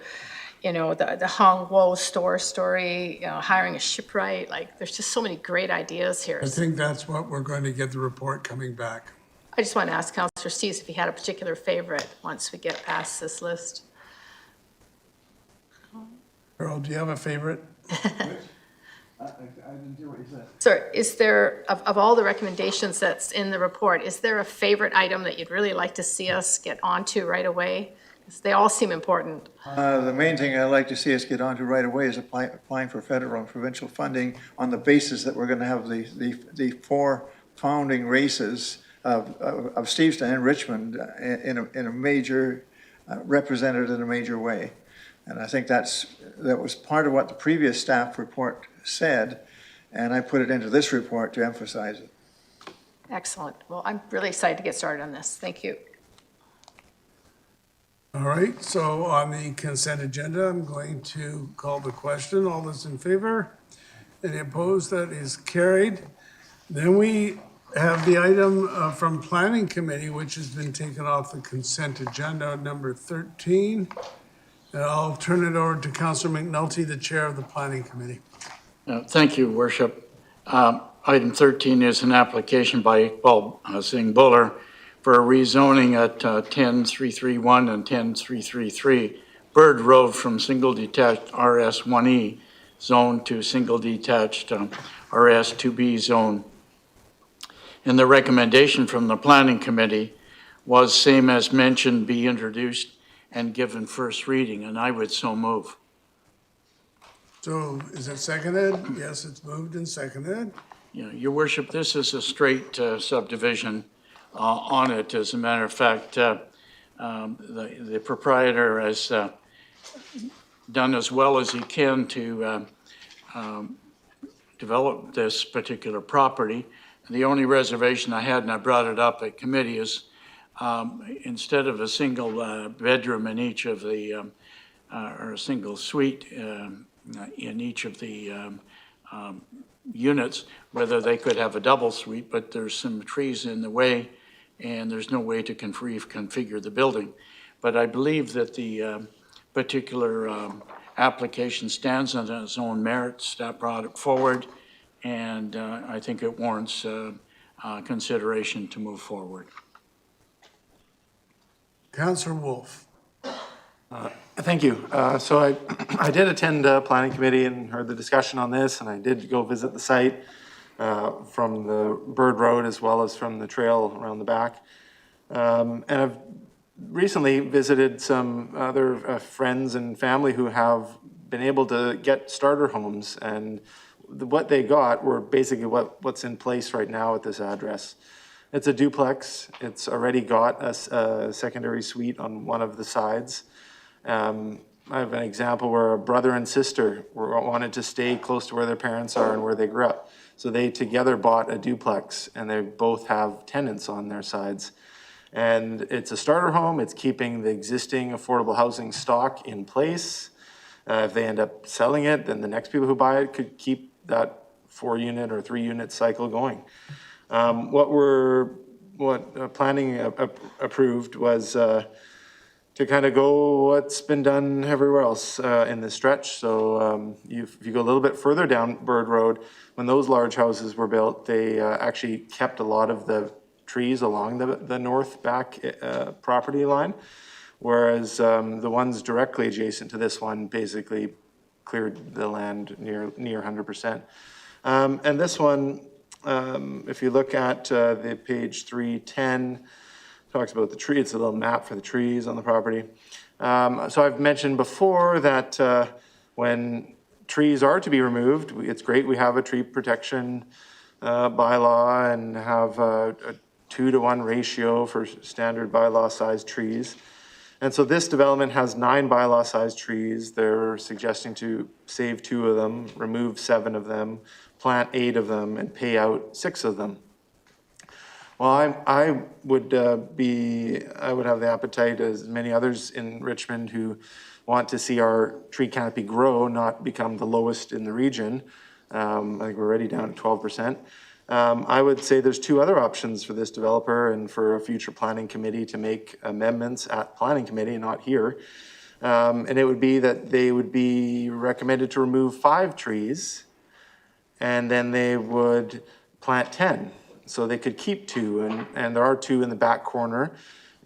Speaker 15: the Hong Wo store story, hiring a shipwright. Like, there's just so many great ideas here.
Speaker 1: I think that's what we're going to get the report coming back.
Speaker 15: I just want to ask Councillor Steves if he had a particular favorite once we get past this list.
Speaker 1: Earl, do you have a favorite?
Speaker 11: I didn't hear what you said.
Speaker 15: Sir, is there, of all the recommendations that's in the report, is there a favorite item that you'd really like to see us get onto right away? They all seem important.
Speaker 11: The main thing I'd like to see us get onto right away is applying for federal and provincial funding on the basis that we're going to have the 4 founding races of Steveston and Richmond in a major, represented in a major way. And I think that was part of what the previous staff report said, and I put it into this report to emphasize it.
Speaker 15: Excellent. Well, I'm really excited to get started on this. Thank you.
Speaker 1: All right, so on the consent agenda, I'm going to call the question. All those in favor? Any opposed? That is carried. Then we have the item from Planning Committee, which has been taken off the consent agenda, number 13. And I'll turn it over to Councillor McNulty, the Chair of the Planning Committee.
Speaker 2: Thank you, Worship. Item 13 is an application by Singh Buller for a rezoning at 10331 and 10333 Bird Road from single detached RS1E zone to single detached RS2B zone. And the recommendation from the Planning Committee was, same as mentioned, be introduced and given first reading, and I would so move.
Speaker 1: So is it seconded? Yes, it's moved and seconded.
Speaker 2: Your Worship, this is a straight subdivision on it. As a matter of fact, the proprietor has done as well as he can to develop this particular property. The only reservation I had, and I brought it up at committee, is instead of a single bedroom in each of the, or a single suite in each of the units, whether they could have a double suite, but there's some trees in the way and there's no way to configure the building. But I believe that the particular application stands on its own merits. Staff brought it forward, and I think it warrants consideration to move forward.
Speaker 1: Councillor Wolf.
Speaker 5: Thank you. So I did attend Planning Committee and heard the discussion on this, and I did go visit the site from the Bird Road as well as from the trail around the back. And I've recently visited some other friends and family who have been able to get starter homes, and what they got were basically what's in place right now at this address. It's a duplex. It's already got a secondary suite on one of the sides. I have an example where a brother and sister wanted to stay close to where their parents are and where they grew up. So they together bought a duplex, and they both have tenants on their sides. And it's a starter home. It's keeping the existing affordable housing stock in place. If they end up selling it, then the next people who buy it could keep that 4-unit or 3-unit cycle going. What planning approved was to kind of go what's been done everywhere else in this stretch. So if you go a little bit further down Bird Road, when those large houses were built, they actually kept a lot of the trees along the north back property line, whereas the ones directly adjacent to this one basically cleared the land near 100%. And this one, if you look at the page 310, talks about the tree. It's a little map for the trees on the property. So I've mentioned before that when trees are to be removed, it's great we have a tree protection bylaw and have a 2-to-1 ratio for standard bylaw sized trees. And so this development has 9 bylaw sized trees. They're suggesting to save 2 of them, remove 7 of them, plant 8 of them, and pay out 6 of them. Well, I would have the appetite, as many others in Richmond, who want to see our tree canopy grow, not become the lowest in the region. I think we're already down at 12%. I would say there's 2 other options for this developer and for a future planning committee to make amendments at planning committee, not here. And it would be that they would be recommended to remove 5 trees, and then they would plant 10. So they could keep 2, and there are 2 in the back corner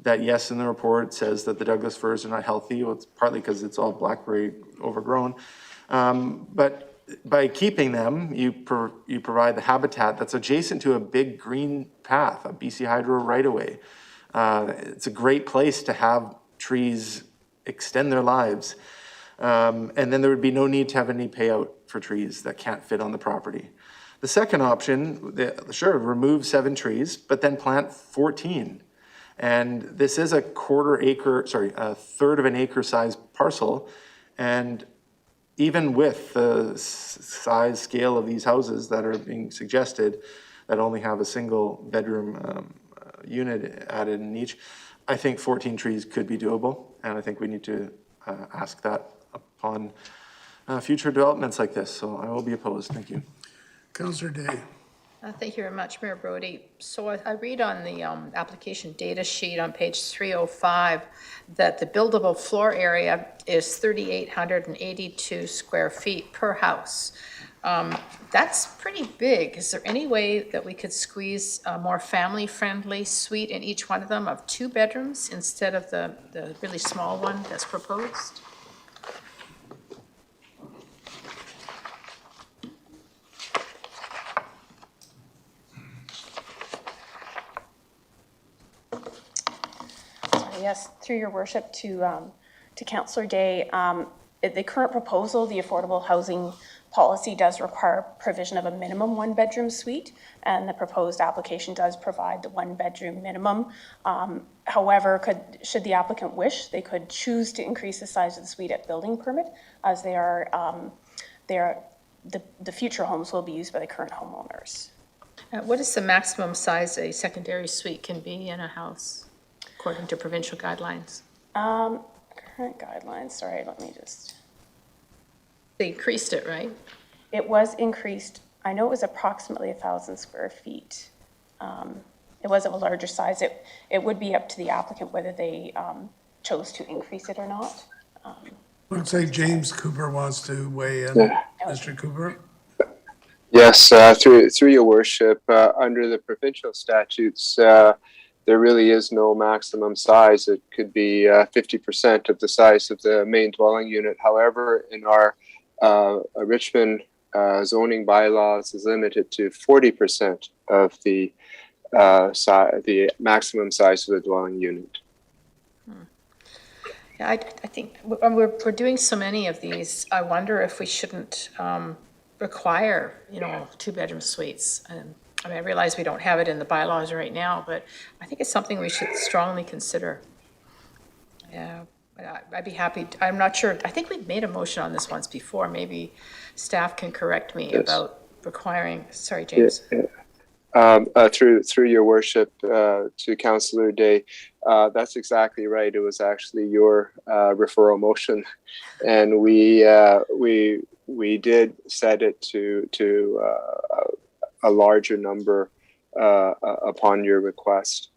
Speaker 5: that, yes, in the report says that the Douglas firs are not healthy. Well, it's partly because it's all blackberry overgrown. But by keeping them, you provide the habitat that's adjacent to a big green path, a BC Hydro right-of-way. It's a great place to have trees extend their lives. And then there would be no need to have any payout for trees that can't fit on the property. The second option, remove 7 trees, but then plant 14. And this is a third of an acre size parcel. And even with the size scale of these houses that are being suggested, that only have a single bedroom unit added in each, I think 14 trees could be doable. And I think we need to ask that upon future developments like this. So I will be opposed. Thank you.
Speaker 1: Councillor Day.
Speaker 15: Thank you very much, Mayor Brody. So I read on the application data sheet on page 305 that the buildable floor area is 3,882 square feet per house. That's pretty big. Is there any way that we could squeeze a more family-friendly suite in each one of them of 2 bedrooms instead of the really small one that's proposed?
Speaker 16: Yes, through your worship to Councillor Day. The current proposal, the affordable housing policy, does require provision of a minimum 1-bedroom suite, and the proposed application does provide the 1-bedroom minimum. However, should the applicant wish, they could choose to increase the size of the suite at building permit, as the future homes will be used by the current homeowners.
Speaker 15: What is the maximum size a secondary suite can be in a house, according to provincial guidelines?
Speaker 16: Current guidelines, sorry, let me just.
Speaker 15: They increased it, right?
Speaker 16: It was increased. I know it was approximately 1,000 square feet. It was of a larger size. It would be up to the applicant whether they chose to increase it or not.
Speaker 1: Looks like James Cooper wants to weigh in.
Speaker 17: Yeah.
Speaker 1: Mr. Cooper?
Speaker 17: Yes, through your worship, under the provincial statutes, there really is no maximum size. It could be 50% of the size of the main dwelling unit. However, in our Richmond zoning bylaws is limited to 40% of the maximum size of the dwelling unit.
Speaker 15: Yeah, I think we're doing so many of these. I wonder if we shouldn't require, 2-bedroom suites. I mean, I realize we don't have it in the bylaws right now, but I think it's something we should strongly consider. Yeah, but I'd be happy, I'm not sure, I think we've made a motion on this once before. Maybe staff can correct me about requiring, sorry, James.
Speaker 17: Through your worship, to Councillor Day, that's exactly right. It was actually your referral motion, and we did set it to a larger number upon your request.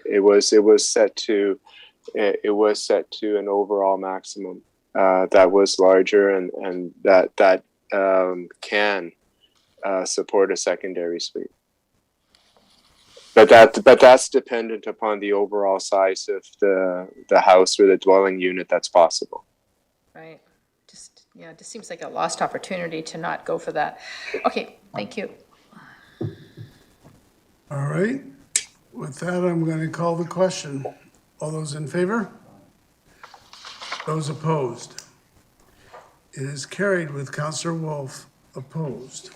Speaker 17: It was set to an overall maximum that was larger and that can support a secondary suite. But that's dependent upon the overall size of the house or the dwelling unit that's possible.
Speaker 15: Right. It just seems like a lost opportunity to not go for that. Okay, thank you.
Speaker 1: All right. With that, I'm going to call the question. All those in favor? Those opposed? It is carried with Councillor Wolf opposed.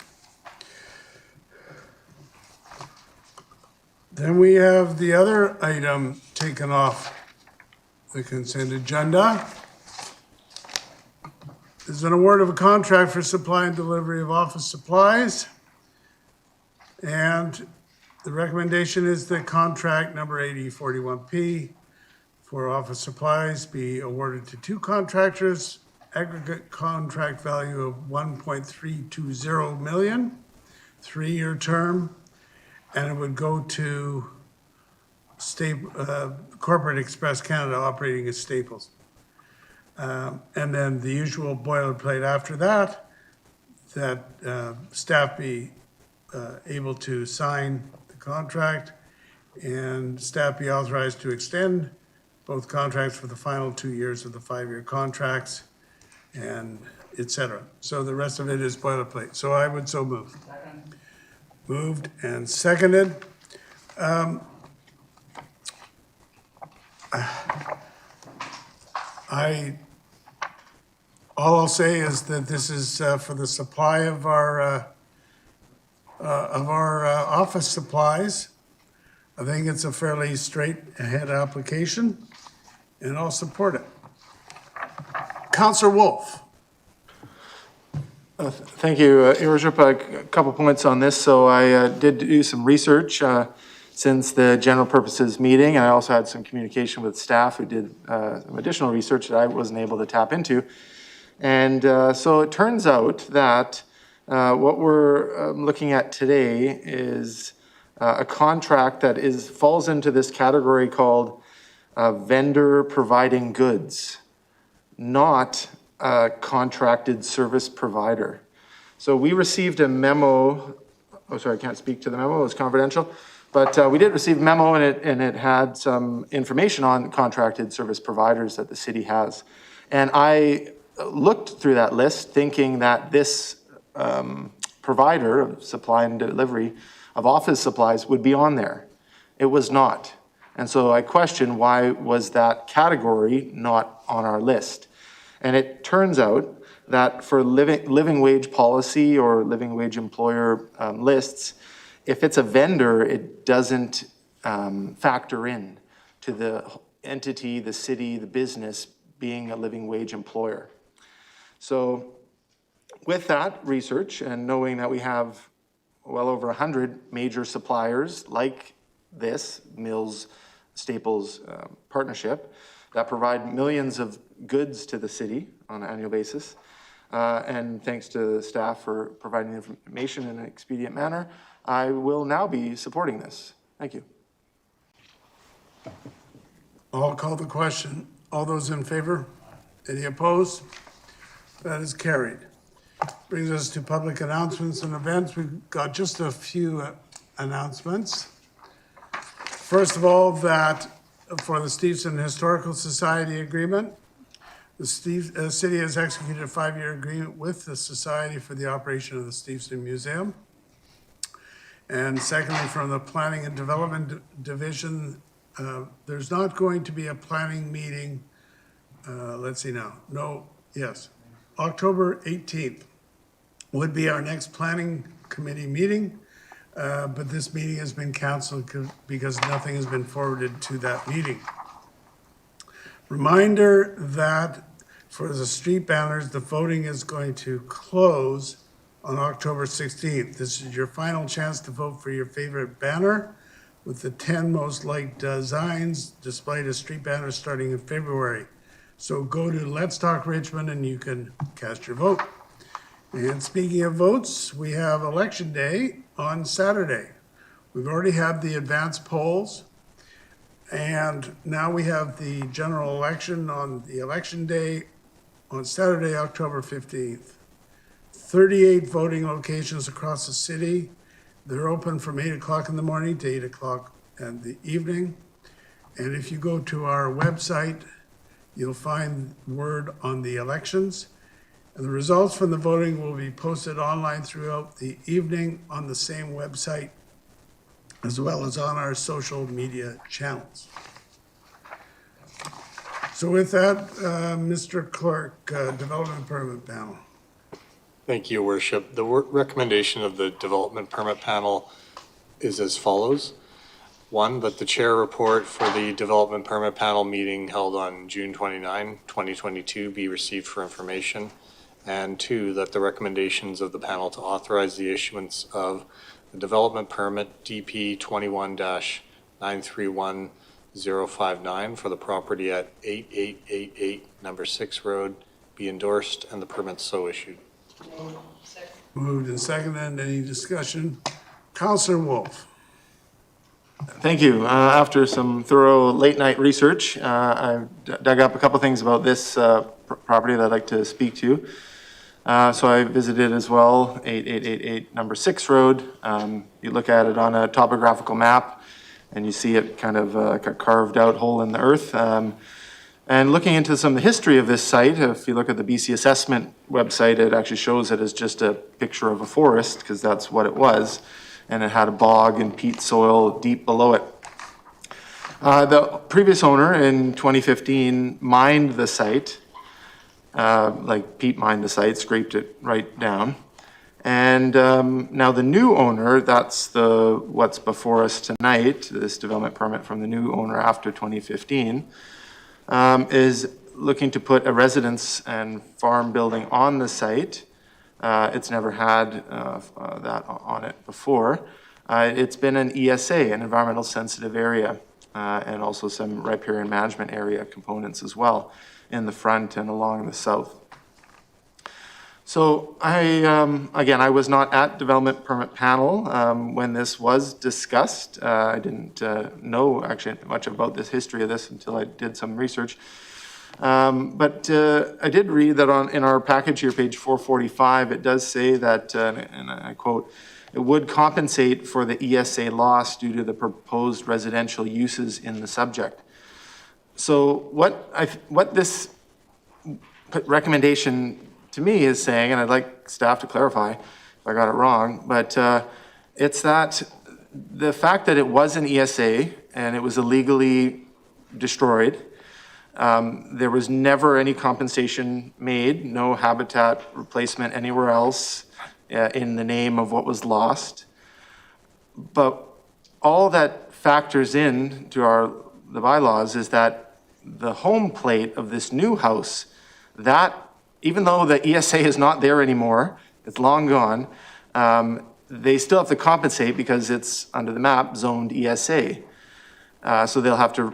Speaker 1: Then we have the other item taken off the consent agenda. There's an award of a contract for supply and delivery of office supplies. And the recommendation is that contract number 8041P for office supplies be awarded to two contractors, aggregate contract value of $1.320 million, 3-year term, and it would go to Corporate Express Canada operating as Staples. And then the usual boilerplate after that staff be able to sign the contract and staff be authorized to extend both contracts for the final 2 years of the 5-year contracts and et cetera. So the rest of it is boilerplate. So I would so move. Second. Moved and seconded. All I'll say is that this is for the supply of our office supplies. I think it's a fairly straight ahead application, and I'll support it. Councillor Wolf.
Speaker 5: Thank you, Your Worship. A couple points on this. So I did do some research since the general purposes meeting, and I also had some communication with staff who did some additional research that I wasn't able to tap into. And so it turns out that what we're looking at today is a contract that falls into this category called vendor providing goods, not a contracted service provider. So we received a memo. Oh, sorry, I can't speak to the memo. It was confidential. But we did receive a memo, and it had some information on contracted service providers that the city has. And I looked through that list thinking that this provider of supply and delivery of office supplies would be on there. It was not. And so I questioned, why was that category not on our list? And it turns out that for living wage policy or living wage employer lists, if it's a vendor, it doesn't factor in to the entity, the city, the business being a living wage employer. So with that research and knowing that we have well over 100 major suppliers like this Mills Staples partnership that provide millions of goods to the city on an annual basis, and thanks to the staff for providing the information in an expedient manner, I will now be supporting this. Thank you.
Speaker 1: I'll call the question. All those in favor? Any opposed? That is carried. Brings us to public announcements and events. We've got just a few announcements. First of all, that for the Steveston Historical Society agreement, the city has executed a 5-year agreement with the Society for the operation of the Steveston Museum. And secondly, from the Planning and Development Division, there's not going to be a planning meeting. Let's see now. Yes. October 18th would be our next planning committee meeting. but this meeting has been canceled because nothing has been forwarded to that meeting. Reminder that for the street banners, the voting is going to close on October 16th. This is your final chance to vote for your favorite banner, with the 10 most liked designs displayed as street banners starting in February. So go to Let's Talk Richmond and you can cast your vote. And speaking of votes, we have Election Day on Saturday. We've already had the advance polls, and now we have the general election on the Election Day on Saturday, October 15th. 38 voting locations across the city. They're open from 8 o'clock in the morning to 8 o'clock in the evening. And if you go to our website, you'll find word on the elections. And the results from the voting will be posted online throughout the evening on the same website, as well as on our social media channels. So with that, Mr. Clerk, Development Permit Panel.
Speaker 18: Thank you, Worship. The recommendation of the Development Permit Panel is as follows. One, that the chair report for the Development Permit Panel meeting held on June 29, 2022 be received for information. And two, that the recommendations of the panel to authorize the issuance of the development permit DP 21-931059 for the property at 8888 Number 6 Road be endorsed and the permit so issued.
Speaker 1: Moved and seconded. Any discussion? Councillor Wolf.
Speaker 5: Thank you. After some thorough late night research, I dug up a couple things about this property that I'd like to speak to. So I visited as well, 8888 Number 6 Road. You look at it on a topographical map and you see it kind of like a carved out hole in the earth. And looking into some of the history of this site, if you look at the BC Assessment website, it actually shows it as just a picture of a forest, because that's what it was. And it had a bog and peat soil deep below it. The previous owner in 2015 mined the site, like peat mined the site, scraped it right down. And now the new owner, that's what's before us tonight, this development permit from the new owner after 2015, is looking to put a residence and farm building on the site. It's never had that on it before. It's been an ESA, an environmental sensitive area, and also some riparian management area components as well in the front and along the south. So again, I was not at development permit panel when this was discussed. I didn't know actually much about this history of this until I did some research. But I did read that in our package here, page 445, it does say that, and I quote, it would compensate for the ESA loss due to the proposed residential uses in the subject. So what this recommendation to me is saying, and I'd like staff to clarify if I got it wrong, but it's that the fact that it was an ESA and it was illegally destroyed, there was never any compensation made, no habitat replacement anywhere else in the name of what was lost. But all that factors in to the bylaws is that the home plate of this new house, that even though the ESA is not there anymore, it's long gone, they still have to compensate because it's under the map zoned ESA. So they'll have to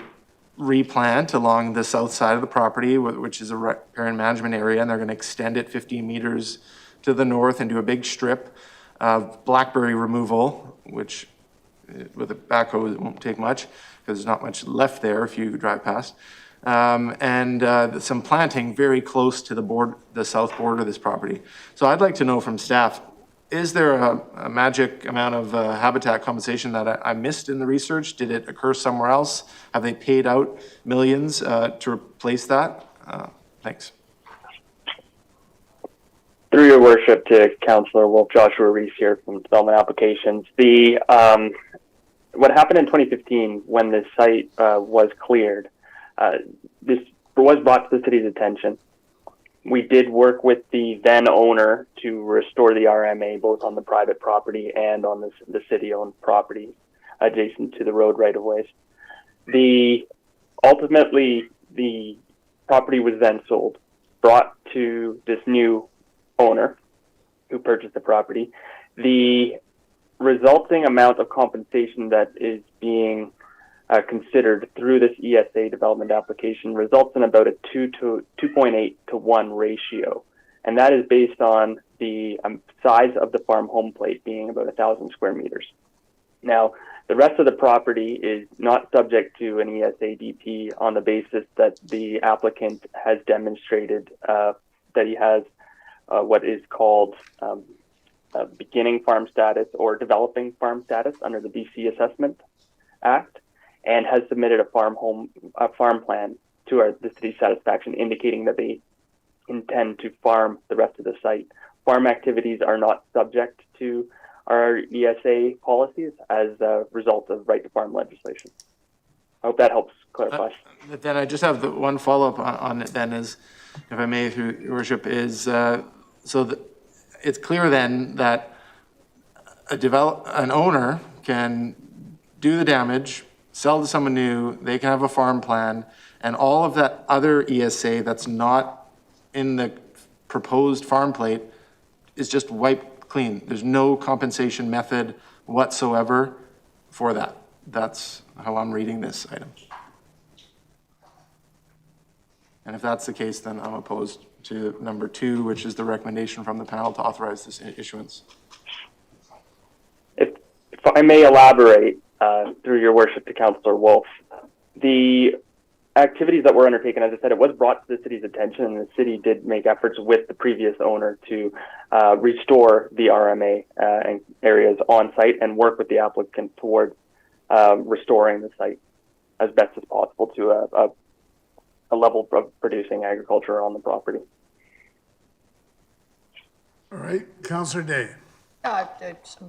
Speaker 5: replant along the south side of the property, which is a riparian management area, and they're going to extend it 15 meters to the north and do a big strip of blackberry removal, which with a backhoe it won't take much because there's not much left there if you drive past. And some planting very close to the south border of this property. So I'd like to know from staff, is there a magic amount of habitat compensation that I missed in the research? Did it occur somewhere else? Have they paid out millions to replace that? Thanks.
Speaker 19: Through your worship to Councillor Wolf, Joshua Reese here from Development Applications. What happened in 2015 when this site was cleared, this was brought to the city's attention. We did work with the then owner to restore the RMA both on the private property and on the city-owned property adjacent to the road right-of-ways. Ultimately, the property was then sold, brought to this new owner who purchased the property. The resulting amount of compensation that is being considered through this ESA development application results in about a 2.8 to 1 ratio. And that is based on the size of the farm home plate being about 1,000 square meters. Now, the rest of the property is not subject to an ESA DP on the basis that the applicant has demonstrated that he has what is called beginning farm status or developing farm status under the BC Assessment Act, and has submitted a farm plan to the city's satisfaction, indicating that they intend to farm the rest of the site. Farm activities are not subject to our ESA policies as a result of right to farm legislation. I hope that helps clarify.
Speaker 5: Then I just have the one follow-up on it then is, if I may, through your worship, is it's clear then that an owner can do the damage, sell to someone new, they can have a farm plan, and all of that other ESA that's not in the proposed farm plate is just wiped clean. There's no compensation method whatsoever for that. That's how I'm reading this item. And if that's the case, then I'm opposed to number 2, which is the recommendation from the panel to authorize this issuance.
Speaker 19: If I may elaborate through your worship to Councillor Wolf, the activities that were undertaken, as I said, it was brought to the city's attention, and the city did make efforts with the previous owner to restore the RMA and areas on site and work with the applicant toward restoring the site as best as possible to a level of producing agriculture on the property.
Speaker 1: All right, Councillor Day.
Speaker 15: I'm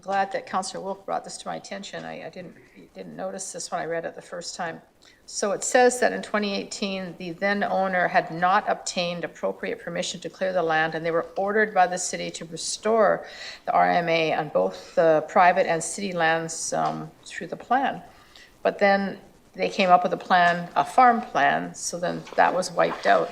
Speaker 15: glad that Councillor Wolf brought this to my attention. I didn't notice this when I read it the first time. So it says that in 2018, the then owner had not obtained appropriate permission to clear the land, and they were ordered by the city to restore the RMA on both the private and city lands through the plan. But then they came up with a farm plan, so then that was wiped out.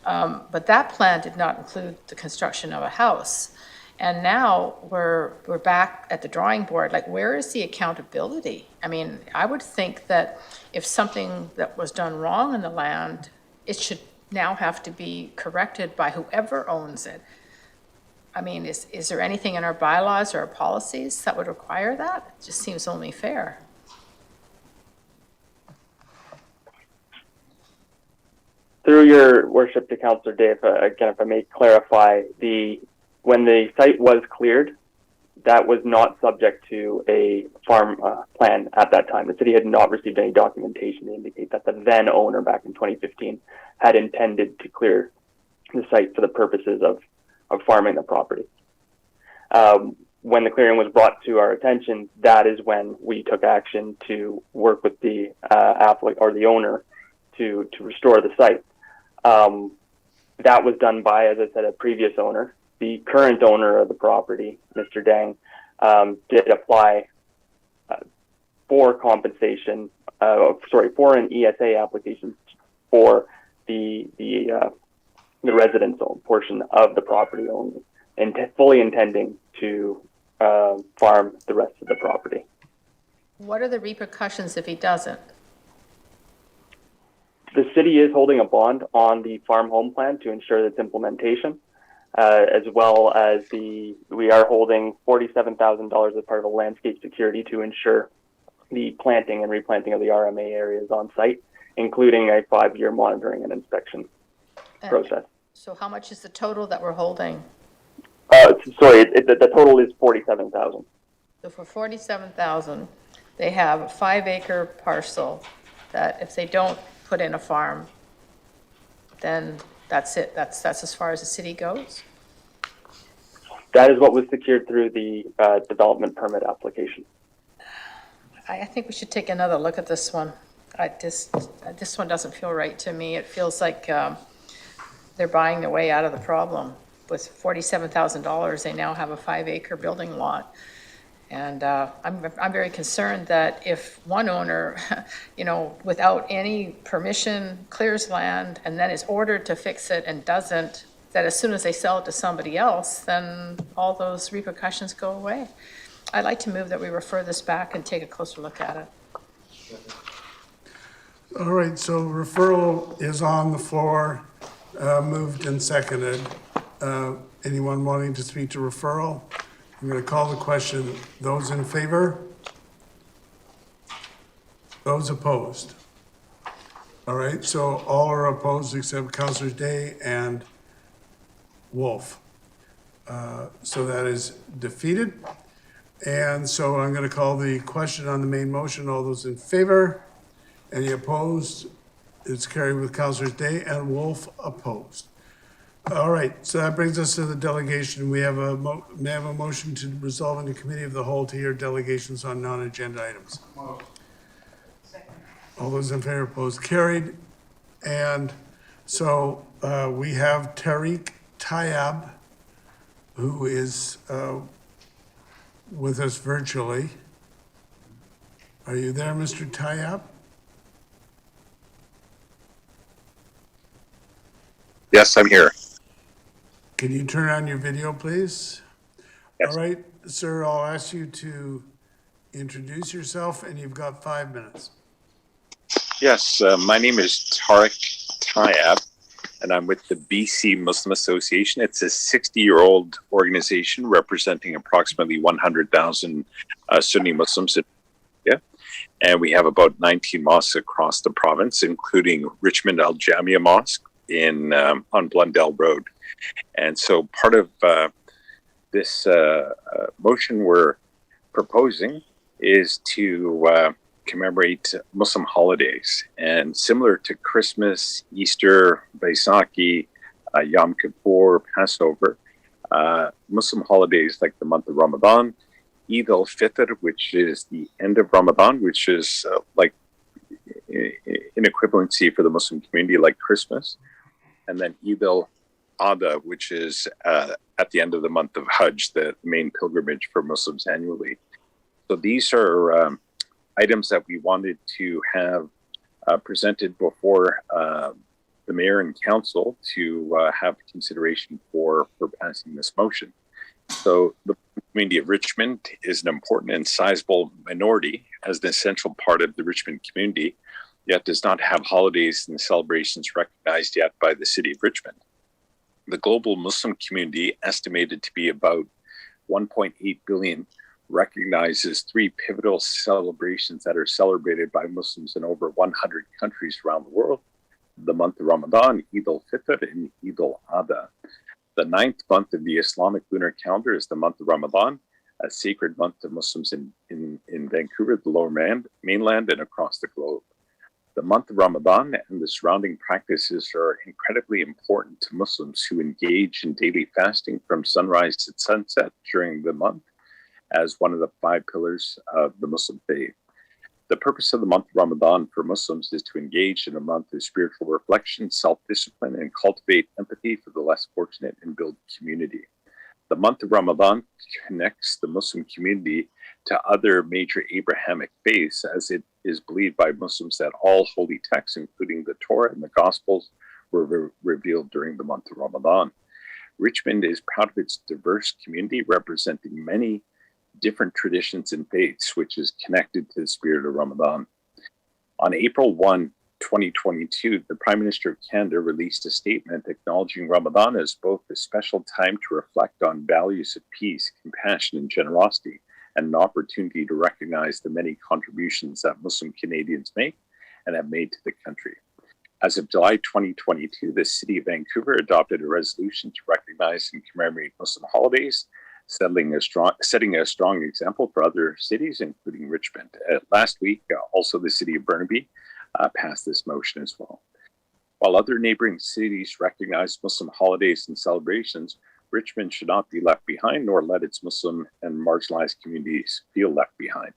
Speaker 15: But that plan did not include the construction of a house. And now we're back at the drawing board. Like, where is the accountability? I mean, I would think that if something that was done wrong in the land, it should now have to be corrected by whoever owns it. I mean, is there anything in our bylaws or our policies that would require that? It just seems only fair.
Speaker 19: Through your worship to Councillor Day, if I may clarify, when the site was cleared, that was not subject to a farm plan at that time. The city had not received any documentation to indicate that the then owner back in 2015 had intended to clear the site for the purposes of farming the property. When the clearing was brought to our attention, that is when we took action to work with the applicant or the owner to restore the site. That was done by, as I said, a previous owner. The current owner of the property, Mr. Dang, did apply for compensation, for an ESA application for the residence portion of the property only, and fully intending to farm the rest of the property.
Speaker 15: What are the repercussions if he doesn't?
Speaker 19: The city is holding a bond on the farm home plan to ensure its implementation. As well as we are holding $47,000 as part of a landscape security to ensure the planting and replanting of the RMA areas on site, including a 5-year monitoring and inspection process.
Speaker 15: So how much is the total that we're holding?
Speaker 19: The total is $47,000.
Speaker 15: So for $47,000, they have a 5-acre parcel that if they don't put in a farm, then that's it. That's as far as the city goes.
Speaker 19: That is what was secured through the development permit application.
Speaker 15: I think we should take another look at this one. This one doesn't feel right to me. It feels like they're buying their way out of the problem. With $47,000, they now have a 5-acre building lot. And I'm very concerned that if one owner, without any permission, clears land and then is ordered to fix it and doesn't, that as soon as they sell it to somebody else, then all those repercussions go away. I'd like to move that we refer this back and take a closer look at it.
Speaker 1: All right, so referral is on the floor, moved and seconded. Anyone wanting to speak to referral? I'm going to call the question. Those in favor? Those opposed? All right, so all are opposed except Councillors Day and Wolf. So that is defeated. And so I'm going to call the question on the main motion. All those in favor? Any opposed? It's carried with Councillors Day and Wolf opposed. All right, so that brings us to the delegation. We have may I have a motion to resolve in the committee of the whole to hear delegations on non-agenda items. All those in favor, opposed, carried. And so we have Tariq Tayyab, who is with us virtually. Are you there, Mr. Tayyab?
Speaker 20: Yes, I'm here.
Speaker 1: Can you turn on your video, please?
Speaker 20: Yes.
Speaker 1: All right, sir, I'll ask you to introduce yourself, and you've got 5 minutes.
Speaker 20: Yes, my name is Tariq Tayyab, and I'm with the BC Muslim Association. It's a 60-year-old organization representing approximately 100,000 Sunni Muslims in India. And we have about 19 mosques across the province, including Richmond Al Jamia Mosque on Blundell Road. And so part of this motion we're proposing is to commemorate Muslim holidays. And similar to Christmas, Easter, Baisakhi, Yom Kippur, Passover, Muslim holidays like the month of Ramadan, Eid al-Fitr, which is the end of Ramadan, which is like in equivalency for the Muslim community like Christmas, and then Eid al-Adha, which is at the end of the month of Hajj, the main pilgrimage for Muslims annually. So these are items that we wanted to have presented before the mayor and council to have consideration for passing this motion. So the community of Richmond is an important and sizable minority as an essential part of the Richmond community, yet does not have holidays and celebrations recognized yet by the city of Richmond. The global Muslim community, estimated to be about 1.8 billion, recognizes 3 pivotal celebrations that are celebrated by Muslims in over 100 countries around the world: the month of Ramadan, Eid al-Fitr, and Eid al-Adha. The 9th month of the Islamic lunar calendar is the month of Ramadan, a sacred month to Muslims in Vancouver, the Lower Mainland, and across the globe. The month of Ramadan and the surrounding practices are incredibly important to Muslims who engage in daily fasting from sunrise to sunset during the month as one of the 5 pillars of the Muslim faith. The purpose of the month of Ramadan for Muslims is to engage in a month of spiritual reflection, self-discipline, and cultivate empathy for the less fortunate and build community. The month of Ramadan connects the Muslim community to other major Abrahamic faiths, as it is believed by Muslims that all holy texts, including the Torah and the Gospels, were revealed during the month of Ramadan. Richmond is proud of its diverse community, representing many different traditions and faiths, which is connected to the spirit of Ramadan. On April 1, 2022, the Prime Minister of Canada released a statement acknowledging Ramadan as both a special time to reflect on values of peace, compassion, and generosity, and an opportunity to recognize the many contributions that Muslim Canadians make and have made to the country. As of July 2022, the City of Vancouver adopted a resolution to recognize and commemorate Muslim holidays, setting a strong example for other cities, including Richmond. Last week, also the City of Burnaby passed this motion as well. While other neighboring cities recognize Muslim holidays and celebrations, Richmond should not be left behind, nor let its Muslim and marginalized communities feel left behind.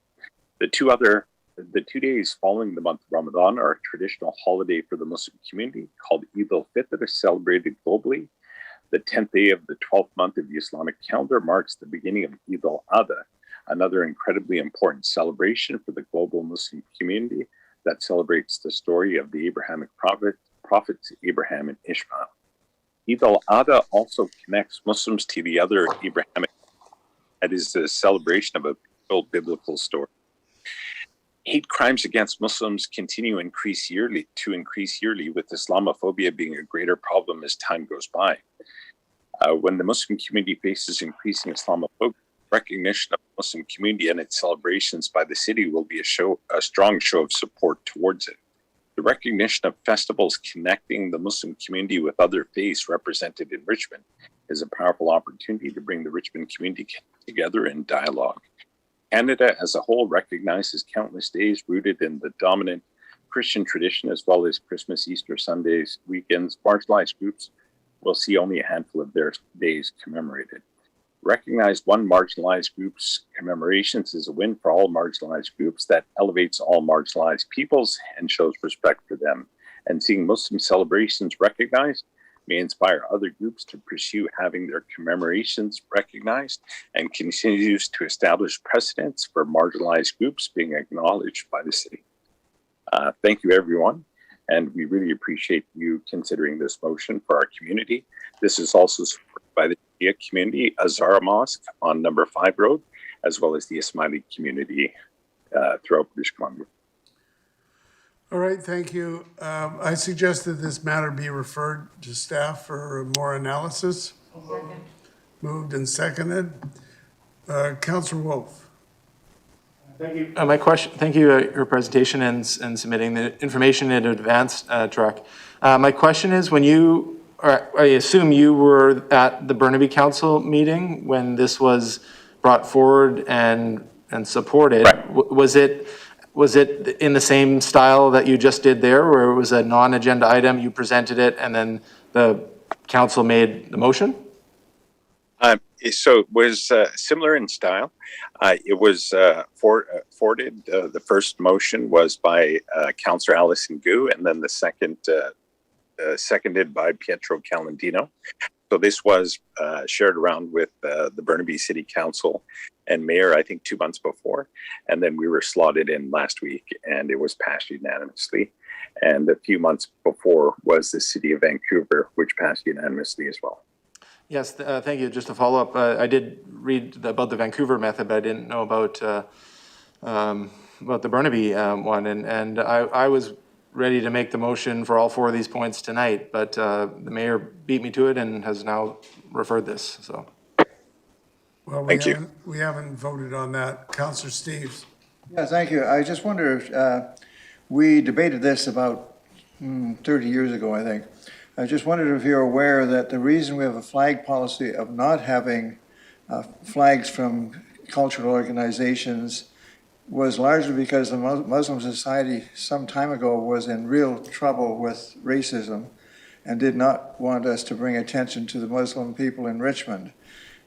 Speaker 20: The 2 other The 2 days following the month of Ramadan are a traditional holiday for the Muslim community called Eid al-Fitr, celebrated globally. The 10th day of the 12th month of the Islamic calendar marks the beginning of Eid al-Adha, another incredibly important celebration for the global Muslim community that celebrates the story of the Abrahamic prophets Abraham and Ishmael. Eid al-Adha also connects Muslims to the other Abrahamic. That is the celebration of a biblical story. Hate crimes against Muslims continue to increase yearly, with Islamophobia being a greater problem as time goes by. When the Muslim community faces increasing Islamophobia, recognition of the Muslim community and its celebrations by the city will be a strong show of support towards it. The recognition of festivals connecting the Muslim community with other faiths represented in Richmond is a powerful opportunity to bring the Richmond community together in dialogue. Canada as a whole recognizes countless days rooted in the dominant Christian tradition, as well as Christmas, Easter, Sundays, weekends. Marginalized groups will see only a handful of their days commemorated. Recognize one marginalized group's commemorations is a win for all marginalized groups that elevates all marginalized peoples and shows respect for them. And seeing Muslim celebrations recognized may inspire other groups to pursue having their commemorations recognized and continues to establish precedents for marginalized groups being acknowledged by the city. Thank you, everyone. And we really appreciate you considering this motion for our community. This is also supported by the Shia community, Azara Mosque on number 5 Road, as well as the Ismaili community throughout British Columbia.
Speaker 1: All right, thank you. I suggest that this matter be referred to staff for more analysis.
Speaker 15: Second.
Speaker 1: Moved and seconded. Councillor Wolf.
Speaker 5: Thank you. My question, thank you, your presentation and submitting the information in advance, track. My question is, when you, or I assume you were at the Burnaby Council meeting when this was brought forward and supported. Right. Was it in the same style that you just did there, where it was a non-agenda item, you presented it, and then the council made the motion?
Speaker 20: So it was similar in style. It was forwarded. The first motion was by Councillor Alison Gu, and then the second seconded by Pietro Calendino. So this was shared around with the Burnaby City Council and Mayor, I think 2 months before. And then we were slotted in last week and it was passed unanimously. And a few months before was the City of Vancouver, which passed unanimously as well.
Speaker 5: Yes, thank you. Just to follow up, I did read about the Vancouver method, but I didn't know about the Burnaby one. And I was ready to make the motion for all 4 of these points tonight, but the mayor beat me to it and has now referred this, so.
Speaker 1: Well, we haven't voted on that. Councillor Steves.
Speaker 11: Yeah, thank you. I just wonder, we debated this about 30 years ago, I think. I just wondered if you're aware that the reason we have a flag policy of not having flags from cultural organizations was largely because the Muslim society some time ago was in real trouble with racism and did not want us to bring attention to the Muslim people in Richmond.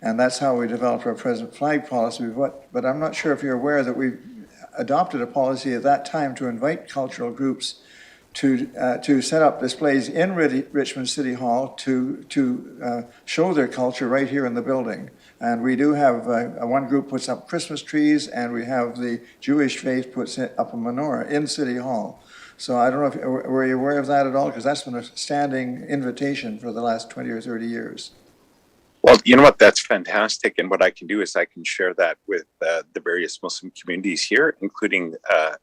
Speaker 11: And that's how we developed our present flag policy. But I'm not sure if you're aware that we adopted a policy at that time to invite cultural groups to set up displays in Richmond City Hall to show their culture right here in the building. And we do have, one group puts up Christmas trees, and we have the Jewish faith puts up a menorah in City Hall. So I don't know if, were you aware of that at all? Because that's been a standing invitation for the last 20 or 30 years.
Speaker 20: Well, you know what, that's fantastic. And what I can do is I can share that with the various Muslim communities here, including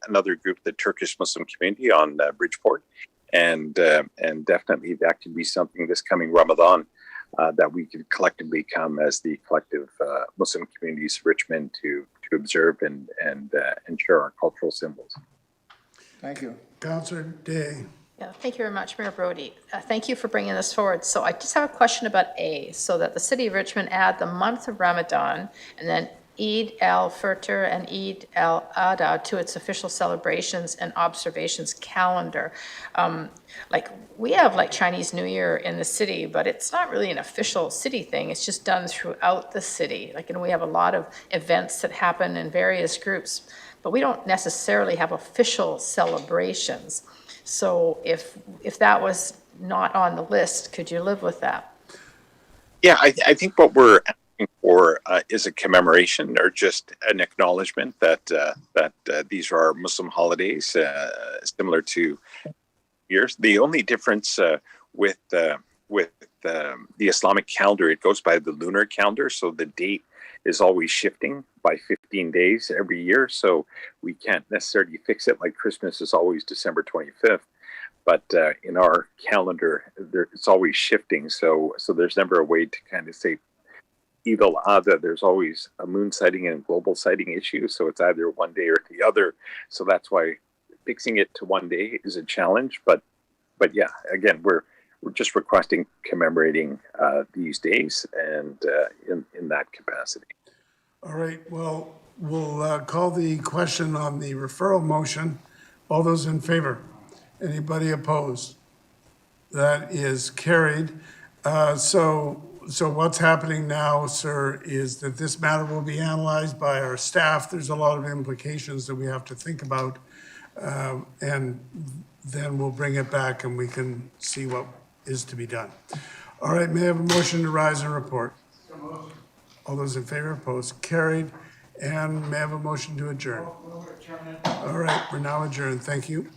Speaker 20: another group, the Turkish Muslim community on Bridgeport. And definitely that could be something this coming Ramadan that we could collectively come as the collective Muslim communities of Richmond to observe and share our cultural symbols.
Speaker 11: Thank you.
Speaker 1: Councillor Day.
Speaker 15: Yeah, thank you very much, Mayor Brody. Thank you for bringing this forward. So I just have a question about A, so that the City of Richmond add the month of Ramadan and then Eid al-Fitr and Eid al-Adha to its official celebrations and observations calendar. Like, we have like Chinese New Year in the city, but it's not really an official city thing. It's just done throughout the city. Like, and we have a lot of events that happen in various groups, but we don't necessarily have official celebrations. So if that was not on the list, could you live with that?
Speaker 20: Yeah, I think what we're asking for is a commemoration or just an acknowledgement that these are Muslim holidays similar to years. The only difference with the Islamic calendar, it goes by the lunar calendar, so the date is always shifting by 15 days every year. So we can't necessarily fix it like Christmas is always December 25th. But in our calendar, it's always shifting. So there's never a way to kind of say Eid al-Adha. There's always a moon sighting and global sighting issue. So it's either one day or the other. So that's why fixing it to one day is a challenge. But yeah, again, we're just requesting commemorating these days and in that capacity.
Speaker 1: All right, well, we'll call the question on the referral motion. All those in favor? Anybody opposed? That is carried. So what's happening now, sir, is that this matter will be analyzed by our staff. There's a lot of implications that we have to think about. And then we'll bring it back and we can see what is to be done. All right, may I have a motion to rise and report? All those in favor, opposed, carried. And may I have a motion to adjourn? All right, we're now adjourned. Thank you.